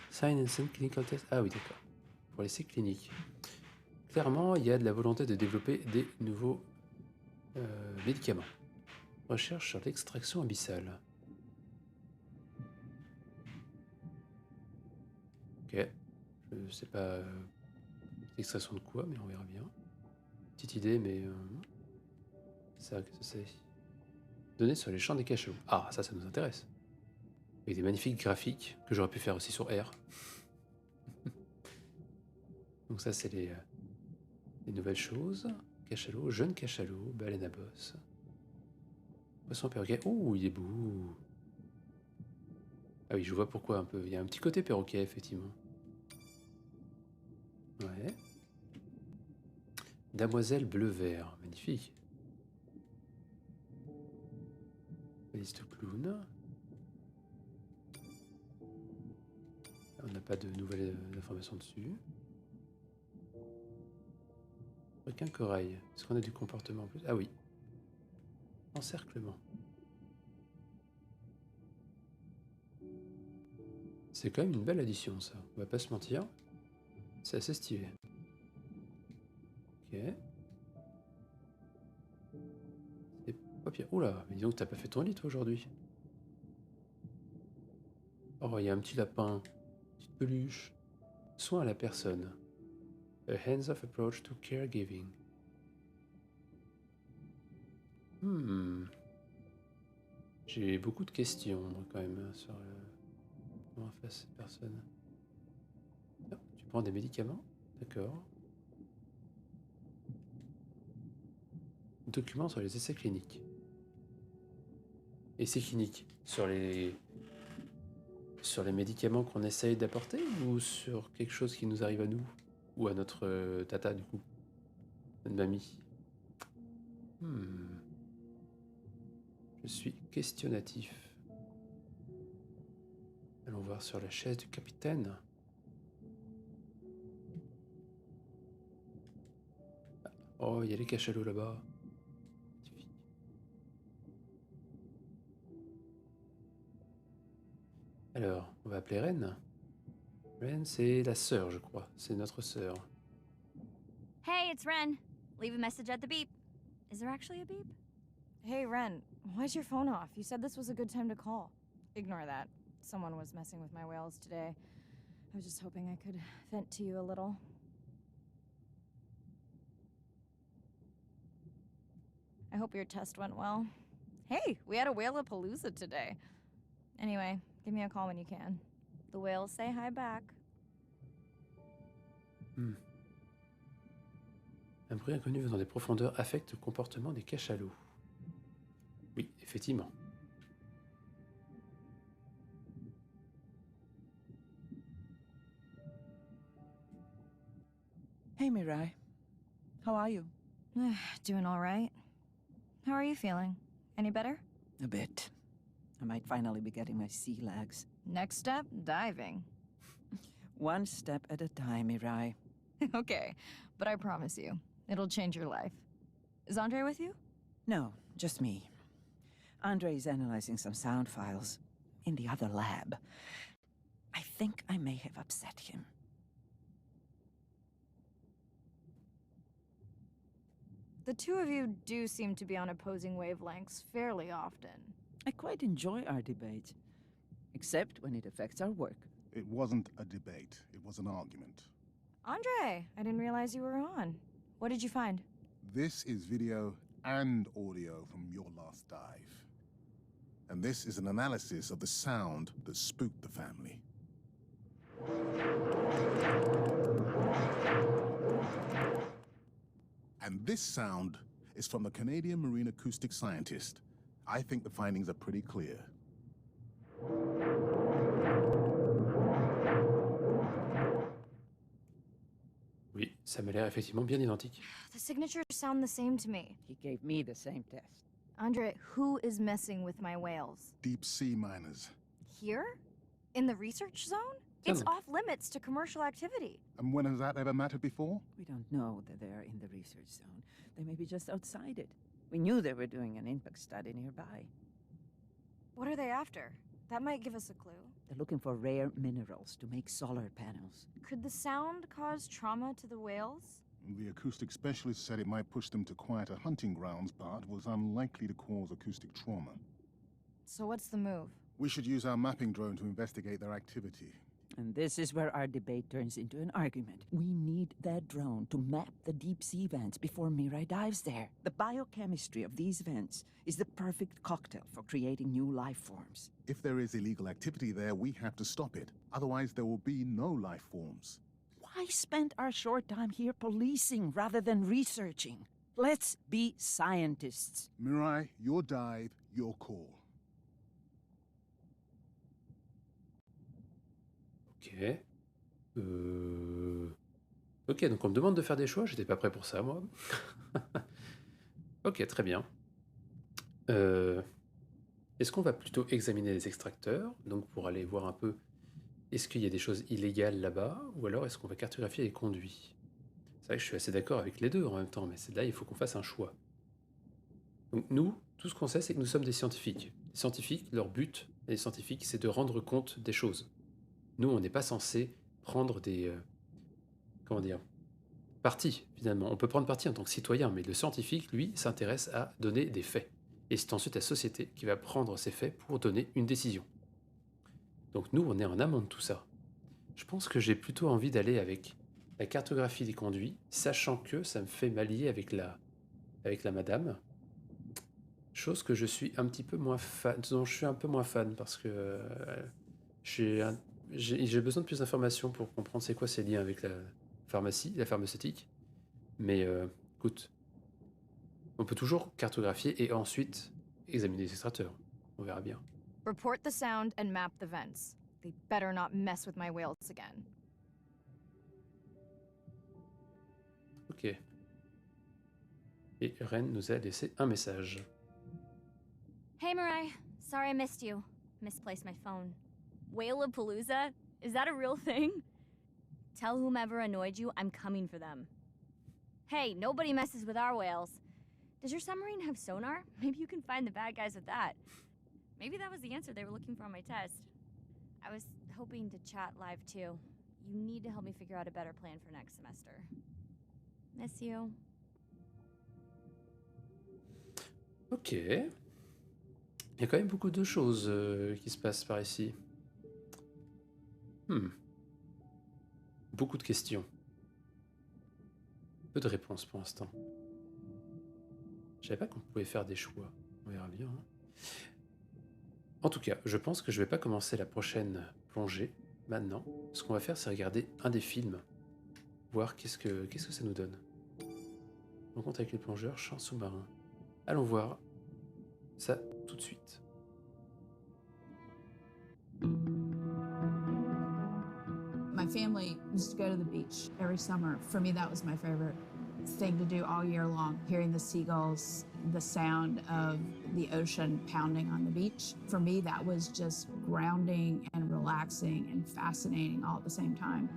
Sign and send clinical test. Ah oui, d'accord. Pour l'essai clinique. Clairement, il y a de la volonté de développer des nouveaux Médicaments. Recherche sur l'extraction abyssale. Ok. Je sais pas l'extraction de quoi, mais on verra bien. Petite idée, mais... ça, qu'est-ce que c'est? Données sur les champs des cachalots. Ah, ça nous intéresse. Avec des magnifiques graphiques que j'aurais pu faire aussi sur R. Donc ça, c'est les nouvelles choses. Cachalot, jeune cachalot, baleine à bosse. Poisson perroquet. Oh, il est beau. Ah oui, je vois pourquoi un peu. Il y a un petit côté perroquet, effectivement. Ouais. Damoiselle bleu-vert. Magnifique. Liste clown. On n'a pas de nouvelles informations dessus. Requin corail. Est-ce qu'on a du comportement en plus? Ah oui. Encerclement. C'est quand même une belle addition, ça. On va pas se mentir. C'est assez stylé. Ok. C'est pas pire. Oula, mais dis donc, t'as pas fait ton lit, toi, aujourd'hui. Oh, il y a un petit lapin. Petite peluche. Soin à la personne. A hands-off approach to caregiving. J'ai beaucoup de questions, moi, quand même, hein, sur comment faire cette personne. Ah, tu prends des médicaments? D'accord. Documents sur les essais cliniques. Essais cliniques sur les médicaments qu'on essaye d'apporter ou sur quelque chose qui nous arrive à nous? Ou à notre tata, du coup? Notre mamie? Je suis questionnatif. Allons voir sur la chaise du capitaine. Oh, il y a les cachalots là-bas. Alors, on va appeler Ren. Ren, c'est la sœur, je crois. C'est notre sœur. Hey, it's Ren. Leave a message at the beep. Is there actually a beep? Hey, Ren, why's your phone off? You said this was a good time to call. Ignore that. Someone was messing with my whales today. I was just hoping I could vent to you a little. I hope your test went well. Hey, we had a whale-a-palooza today. Anyway, give me a call when you can. The whales say hi back. Un bruit inconnu venant des profondeurs affecte le comportement des cachalots. Oui, effectivement. Hey, Mirai. How are you? Doing all right. How are you feeling? Any better? A bit. I might finally be getting my sea legs. Next step, diving. One step at a time, Mirai. Okay, but I promise you, it'll change your life. Is Andre with you? No, just me. Andre is analyzing some sound files in the other lab. I think I may have upset him. The two of you do seem to be on opposing wavelengths fairly often. I quite enjoy our debates, except when it affects our work. It wasn't a debate, it was an argument. Andre, I didn't realize you were on. What did you find? This is video and audio from your last dive. And this is an analysis of the sound that spooked the family. And this sound is from the Canadian marine acoustic scientist. I think the findings are pretty clear. Oui, ça m'a l'air effectivement bien identique. The signatures sound the same to me. He gave me the same test. Andre, who is messing with my whales? Deep sea miners. Here? In the research zone? It's off limits to commercial activity. And when has that ever mattered before? We don't know that they are in the research zone. They may be just outside it. We knew they were doing an impact study nearby. What are they after? That might give us a clue. They're looking for rare minerals to make solar panels. Could the sound cause trauma to the whales? The acoustic specialist said it might push them to quieter hunting grounds, but was unlikely to cause acoustic trauma. So what's the move? We should use our mapping drone to investigate their activity. And this is where our debate turns into an argument. We need that drone to map the deep sea vents before Mirai dives there. The biochemistry of these vents is the perfect cocktail for creating new life forms. If there is illegal activity there, we have to stop it. Otherwise, there will be no life forms. Why spend our short time here policing rather than researching? Let's be scientists. Mirai, your dive, your call. Ok. Ok, donc on me demande de faire des choix, j'étais pas prêt pour ça, moi. Ok, très bien. Est-ce qu'on va plutôt examiner les extracteurs, donc pour aller voir un peu est-ce qu'il y a des choses illégales là-bas, ou alors est-ce qu'on va cartographier les conduits? C'est vrai que je suis assez d'accord avec les deux en même temps, mais c'est là il faut qu'on fasse un choix. Donc nous, tout ce qu'on sait, c'est que nous sommes des scientifiques. Les scientifiques, leur but, les scientifiques, c'est de rendre compte des choses. Nous, on n'est pas censé prendre des... comment dire, parti, finalement. On peut prendre parti en tant que citoyen, mais le scientifique, lui, s'intéresse à donner des faits. Et c'est ensuite la société qui va prendre ces faits pour donner une décision. Donc nous, on est en amont de tout ça. Je pense que j'ai plutôt envie d'aller avec la cartographie des conduits, sachant que ça me fait m'allier avec la madame. Chose que je suis un petit peu moins fan, dont je suis un peu moins fan, parce que j'ai besoin de plus d'informations pour comprendre c'est quoi ces liens avec la pharmacie, la pharmaceutique. Mais écoute, on peut toujours cartographier et ensuite examiner les extracteurs. On verra bien. Report the sound and map the vents. They better not mess with my whales again. Ok. Et Ren nous a laissé un message. Hey, Mirai. Sorry I missed you. Misplaced my phone. Whale-a-palooza? Is that a real thing? Tell whomever annoyed you I'm coming for them. Hey, nobody messes with our whales. Does your submarine have sonar? Maybe you can find the bad guys with that. Maybe that was the answer they were looking for on my test. I was hoping to chat live too. You need to help me figure out a better plan for next semester. Miss you. Ok. Il y a quand même beaucoup de choses qui se passent par ici. Beaucoup de questions. Peu de réponses pour l'instant. Je savais pas qu'on pouvait faire des choix. On verra bien. Hein. En tout cas, je pense que je vais pas commencer la prochaine plongée maintenant. Ce qu'on va faire, c'est regarder un des films. Voir qu'est-ce que ça nous donne. Rencontre avec les plongeurs, chant sous-marin. Allons voir ça tout de suite. My family used to go to the beach every summer. For me, that was my favorite thing to do all year long, hearing the seagulls, the sound of the ocean pounding on the beach. For me, that was just grounding and relaxing and fascinating all at the same time.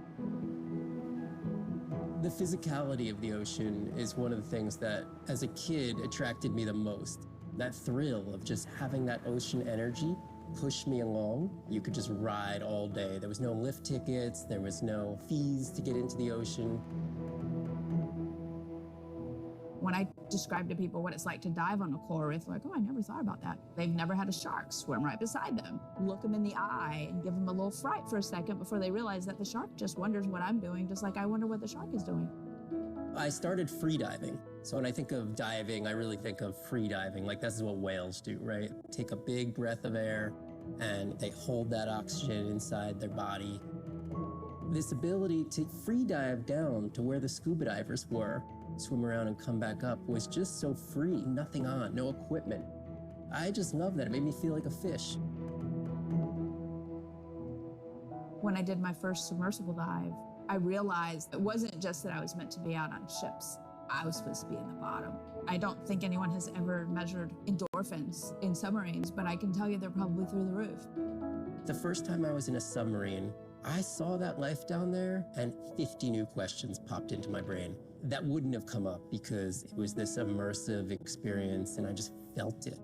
The physicality of the ocean is one of the things that, as a kid, attracted me the most. That thrill of just having that ocean energy push me along. You could just ride all day. There was no lift tickets, there was no fees to get into the ocean. When I describe to people what it's like to dive on a coral reef, they're like, oh, I never thought about that. They've never had a shark swim right beside them, look them in the eye and give them a little fright for a second before they realize that the shark just wonders what I'm doing, just like I wonder what the shark is doing. I started free diving. So when I think of diving, I really think of free diving. Like this is what whales do, right? Take a big breath of air and they hold that oxygen inside their body. This ability to free dive down to where the scuba divers were, swim around and come back up, was just so free, nothing on, no equipment. I just love that. It made me feel like a fish. When I did my first submersible dive, I realized it wasn't just that I was meant to be out on ships. I was supposed to be in the bottom. I don't think anyone has ever measured endorphins in submarines, but I can tell you they're probably through the roof. The first time I was in a submarine, I saw that life down there and 50 new questions popped into my brain that wouldn't have come up because it was this immersive experience and I just felt it.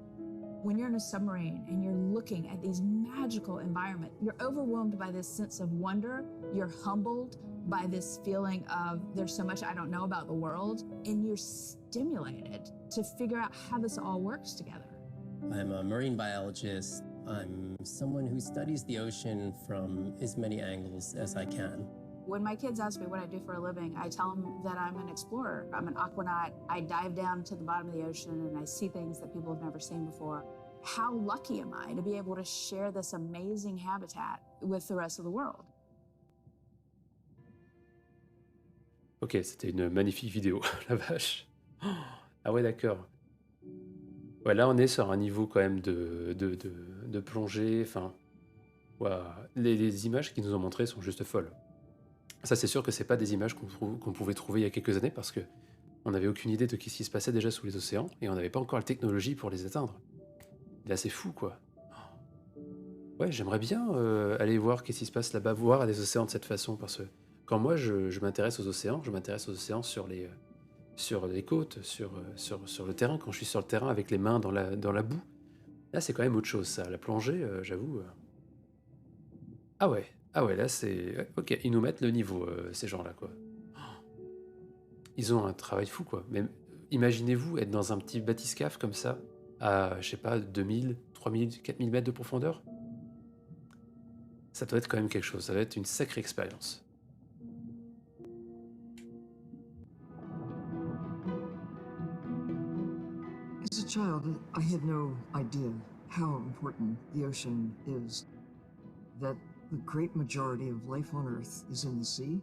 When you're in a submarine and you're looking at these magical environments, you're overwhelmed by this sense of wonder. You're humbled by this feeling of there's so much I don't know about the world, and you're stimulated to figure out how this all works together. I'm a marine biologist. I'm someone who studies the ocean from as many angles as I can. When my kids ask me what I do for a living, I tell them that I'm an explorer. I'm an aquanaut. I dive down to the bottom of the ocean and I see things that people have never seen before. How lucky am I to be able to share this amazing habitat with the rest of the world? Ok, c'était une magnifique vidéo, la vache. Oh, ah ouais, d'accord. Ouais, là, on est sur un niveau quand même de plongée. Enfin, ouah, les images qu'ils nous ont montrées sont juste folles. Ça, c'est sûr que c'est pas des images qu'on pouvait trouver il y a quelques années parce que on n'avait aucune idée de ce qui se passait déjà sous les océans et on n'avait pas encore la technologie pour les atteindre. Là, c'est fou, quoi. Ouais, j'aimerais bien aller voir qu'est-ce qui se passe là-bas, voir les océans de cette façon parce que quand moi je m'intéresse aux océans, je m'intéresse aux océans sur les côtes, sur le terrain, quand je suis sur le terrain avec les mains dans la boue. Là, c'est quand même autre chose, ça. La plongée, j'avoue. Ah ouais, là, c'est. Ok, ils nous mettent le niveau, ces gens-là, quoi. Ils ont un travail fou, quoi. Mais imaginez-vous être dans un petit bathyscaphe comme ça, à, je sais pas, 2000, 3000, 4000 mètres de profondeur. Ça doit être quand même quelque chose, ça doit être une sacrée expérience. As a child, I had no idea how important the ocean is. That the great majority of life on Earth is in the sea.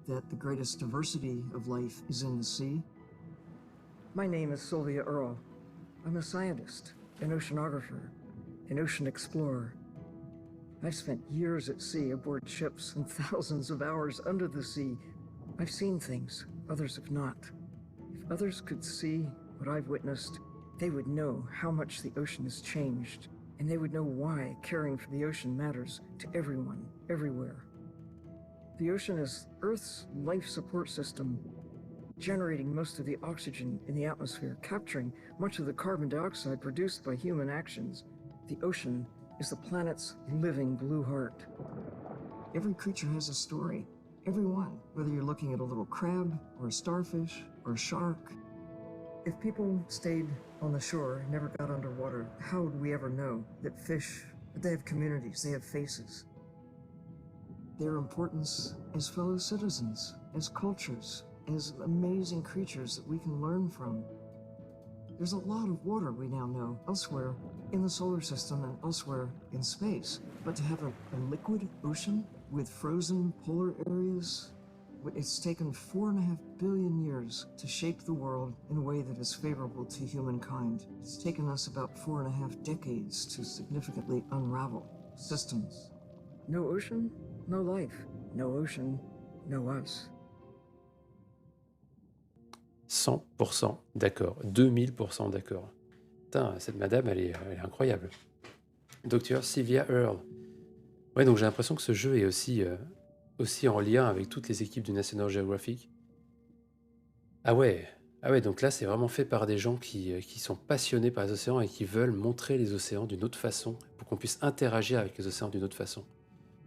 That the greatest diversity of life is in the sea. My name is Sylvia Earle. I'm a scientist, an oceanographer, an ocean explorer. I've spent years at sea aboard ships and thousands of hours under the sea. I've seen things others have not. If others could see what I've witnessed, they would know how much the ocean has changed, and they would know why caring for the ocean matters to everyone, everywhere. The ocean is Earth's life support system, generating most of the oxygen in the atmosphere, capturing much of the carbon dioxide produced by human actions. The ocean is the planet's living blue heart. Every creature has a story. Every one, whether you're looking at a little crab, or a starfish, or a shark. If people stayed on the shore and never got underwater, how would we ever know that fish, they have communities, they have faces? Their importance as fellow citizens, as cultures, as amazing creatures that we can learn from. There's a lot of water we now know elsewhere in the solar system and elsewhere in space. But to have a liquid ocean with frozen polar areas, it's taken 4.5 billion years to shape the world in a way that is favorable to humankind. It's taken us about 4.5 decades to significantly unravel systems. No ocean, no life. No ocean, no us. 100% d'accord, 2000% d'accord. Putain, cette madame, elle est incroyable. Docteur Sylvia Earle. Ouais, donc j'ai l'impression que ce jeu est aussi en lien avec toutes les équipes du National Geographic. Ah ouais, donc là c'est vraiment fait par des gens qui sont passionnés par les océans et qui veulent montrer les océans d'une autre façon, pour qu'on puisse interagir avec les océans d'une autre façon.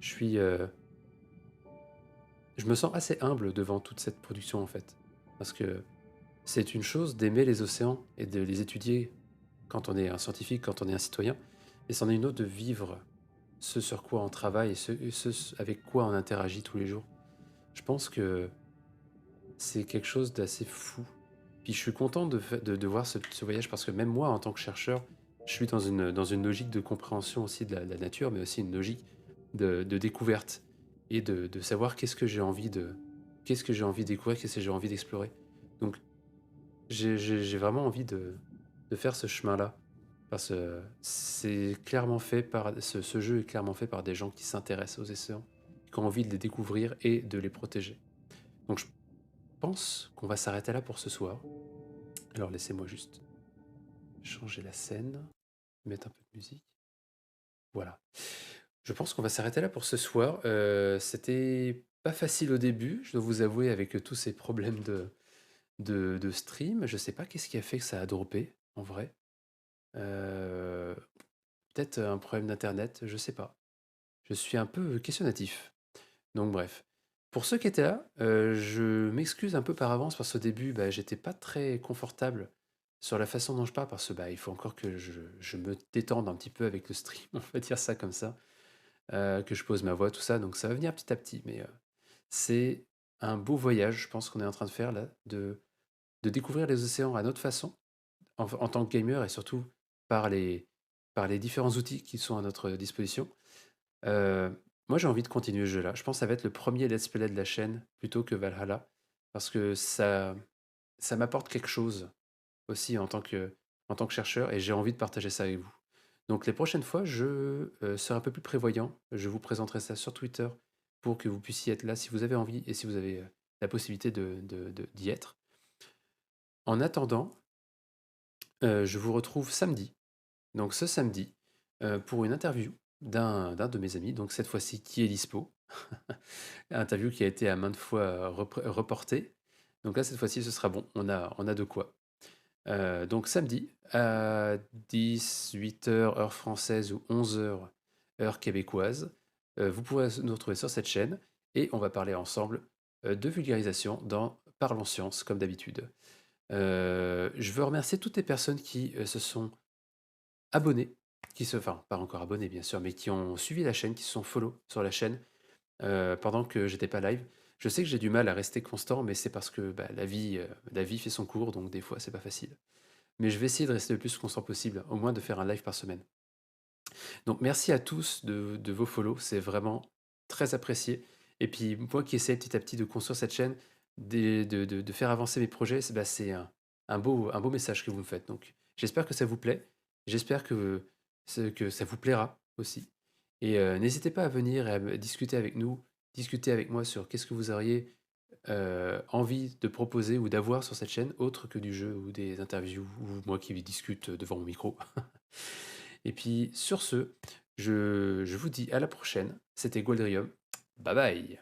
Je me sens assez humble devant toute cette production en fait, parce que c'est une chose d'aimer les océans et de les étudier quand on est un scientifique, quand on est un citoyen, et c'en est une autre de vivre ce sur quoi on travaille et ce avec quoi on interagit tous les jours. Je pense que c'est quelque chose d'assez fou. Puis je suis content de voir ce voyage parce que même moi, en tant que chercheur, je suis dans une logique de compréhension aussi de la nature, mais aussi une logique de découverte et de savoir qu'est-ce que j'ai envie de découvrir, qu'est-ce que j'ai envie d'explorer. Donc j'ai vraiment envie de faire ce chemin-là. Parce que c'est clairement fait par ce jeu est clairement fait par des gens qui s'intéressent aux océans, qui ont envie de les découvrir et de les protéger. Donc je pense qu'on va s'arrêter là pour ce soir. Alors laissez-moi juste changer la scène, mettre un peu de musique. Voilà. Je pense qu'on va s'arrêter là pour ce soir. C'était pas facile au début, je dois vous avouer, avec tous ces problèmes de stream. Je sais pas qu'est-ce qui a fait que ça a droppé, en vrai. Euh, Peut-être un problème d'internet, je sais pas. Je suis un peu questionnatif. Donc bref. Pour ceux qui étaient là, je m'excuse un peu par avance parce qu'au début, bah, j'étais pas très confortable sur la façon dont je parle parce que bah, il faut encore que je me détende un petit peu avec le stream, on va dire ça comme ça, que je pose ma voix, tout ça. Donc ça va venir petit à petit, mais c'est un beau voyage, je pense qu'on est en train de faire là, de découvrir les océans à notre façon, en tant que gamer et surtout par par les différents outils qui sont à notre disposition. Euh, Moi, j'ai envie de continuer ce jeu-là. Je pense que ça va être le premier let's play de la chaîne plutôt que Valhalla, parce que ça m'apporte quelque chose aussi en tant que chercheur, et j'ai envie de partager ça avec vous. Donc les prochaines fois, je serai un peu plus prévoyant. Je vous présenterai ça sur Twitter pour que vous puissiez être là si vous avez envie et si vous avez la possibilité d'y être. En attendant, je vous retrouve samedi. Donc ce samedi, pour une interview d'un de mes amis, donc cette fois-ci qui est dispo. Interview qui a été à maintes fois reportée. Donc là, cette fois-ci, ce sera bon. On a de quoi. Donc samedi à 18h heure française ou 11h heure québécoise, vous pourrez nous retrouver sur cette chaîne et on va parler ensemble de vulgarisation dans Parlons Science comme d'habitude. Je veux remercier toutes les personnes qui se sont abonnées, enfin pas encore abonnées bien sûr, mais qui ont suivi la chaîne, qui se sont follow sur la chaîne pendant que j'étais pas live. Je sais que j'ai du mal à rester constant, mais c'est parce que bah, la vie fait son cours, donc des fois c'est pas facile. Mais je vais essayer de rester le plus constant possible, au moins de faire un live par semaine. Donc merci à tous de vos follow, c'est vraiment très apprécié. Et puis moi qui essaie petit à petit de construire cette chaîne, de faire avancer mes projets, c'est un beau message que vous me faites. Donc j'espère que ça vous plaît, j'espère que ça vous plaira aussi. Et n'hésitez pas à venir et à discuter avec nous, discuter avec moi sur qu'est-ce que vous auriez envie de proposer ou d'avoir sur cette chaîne, autre que du jeu ou des interviews ou moi qui discute devant mon micro. Et puis sur ce, je vous dis à la prochaine. C'était Goldrium. Bye bye.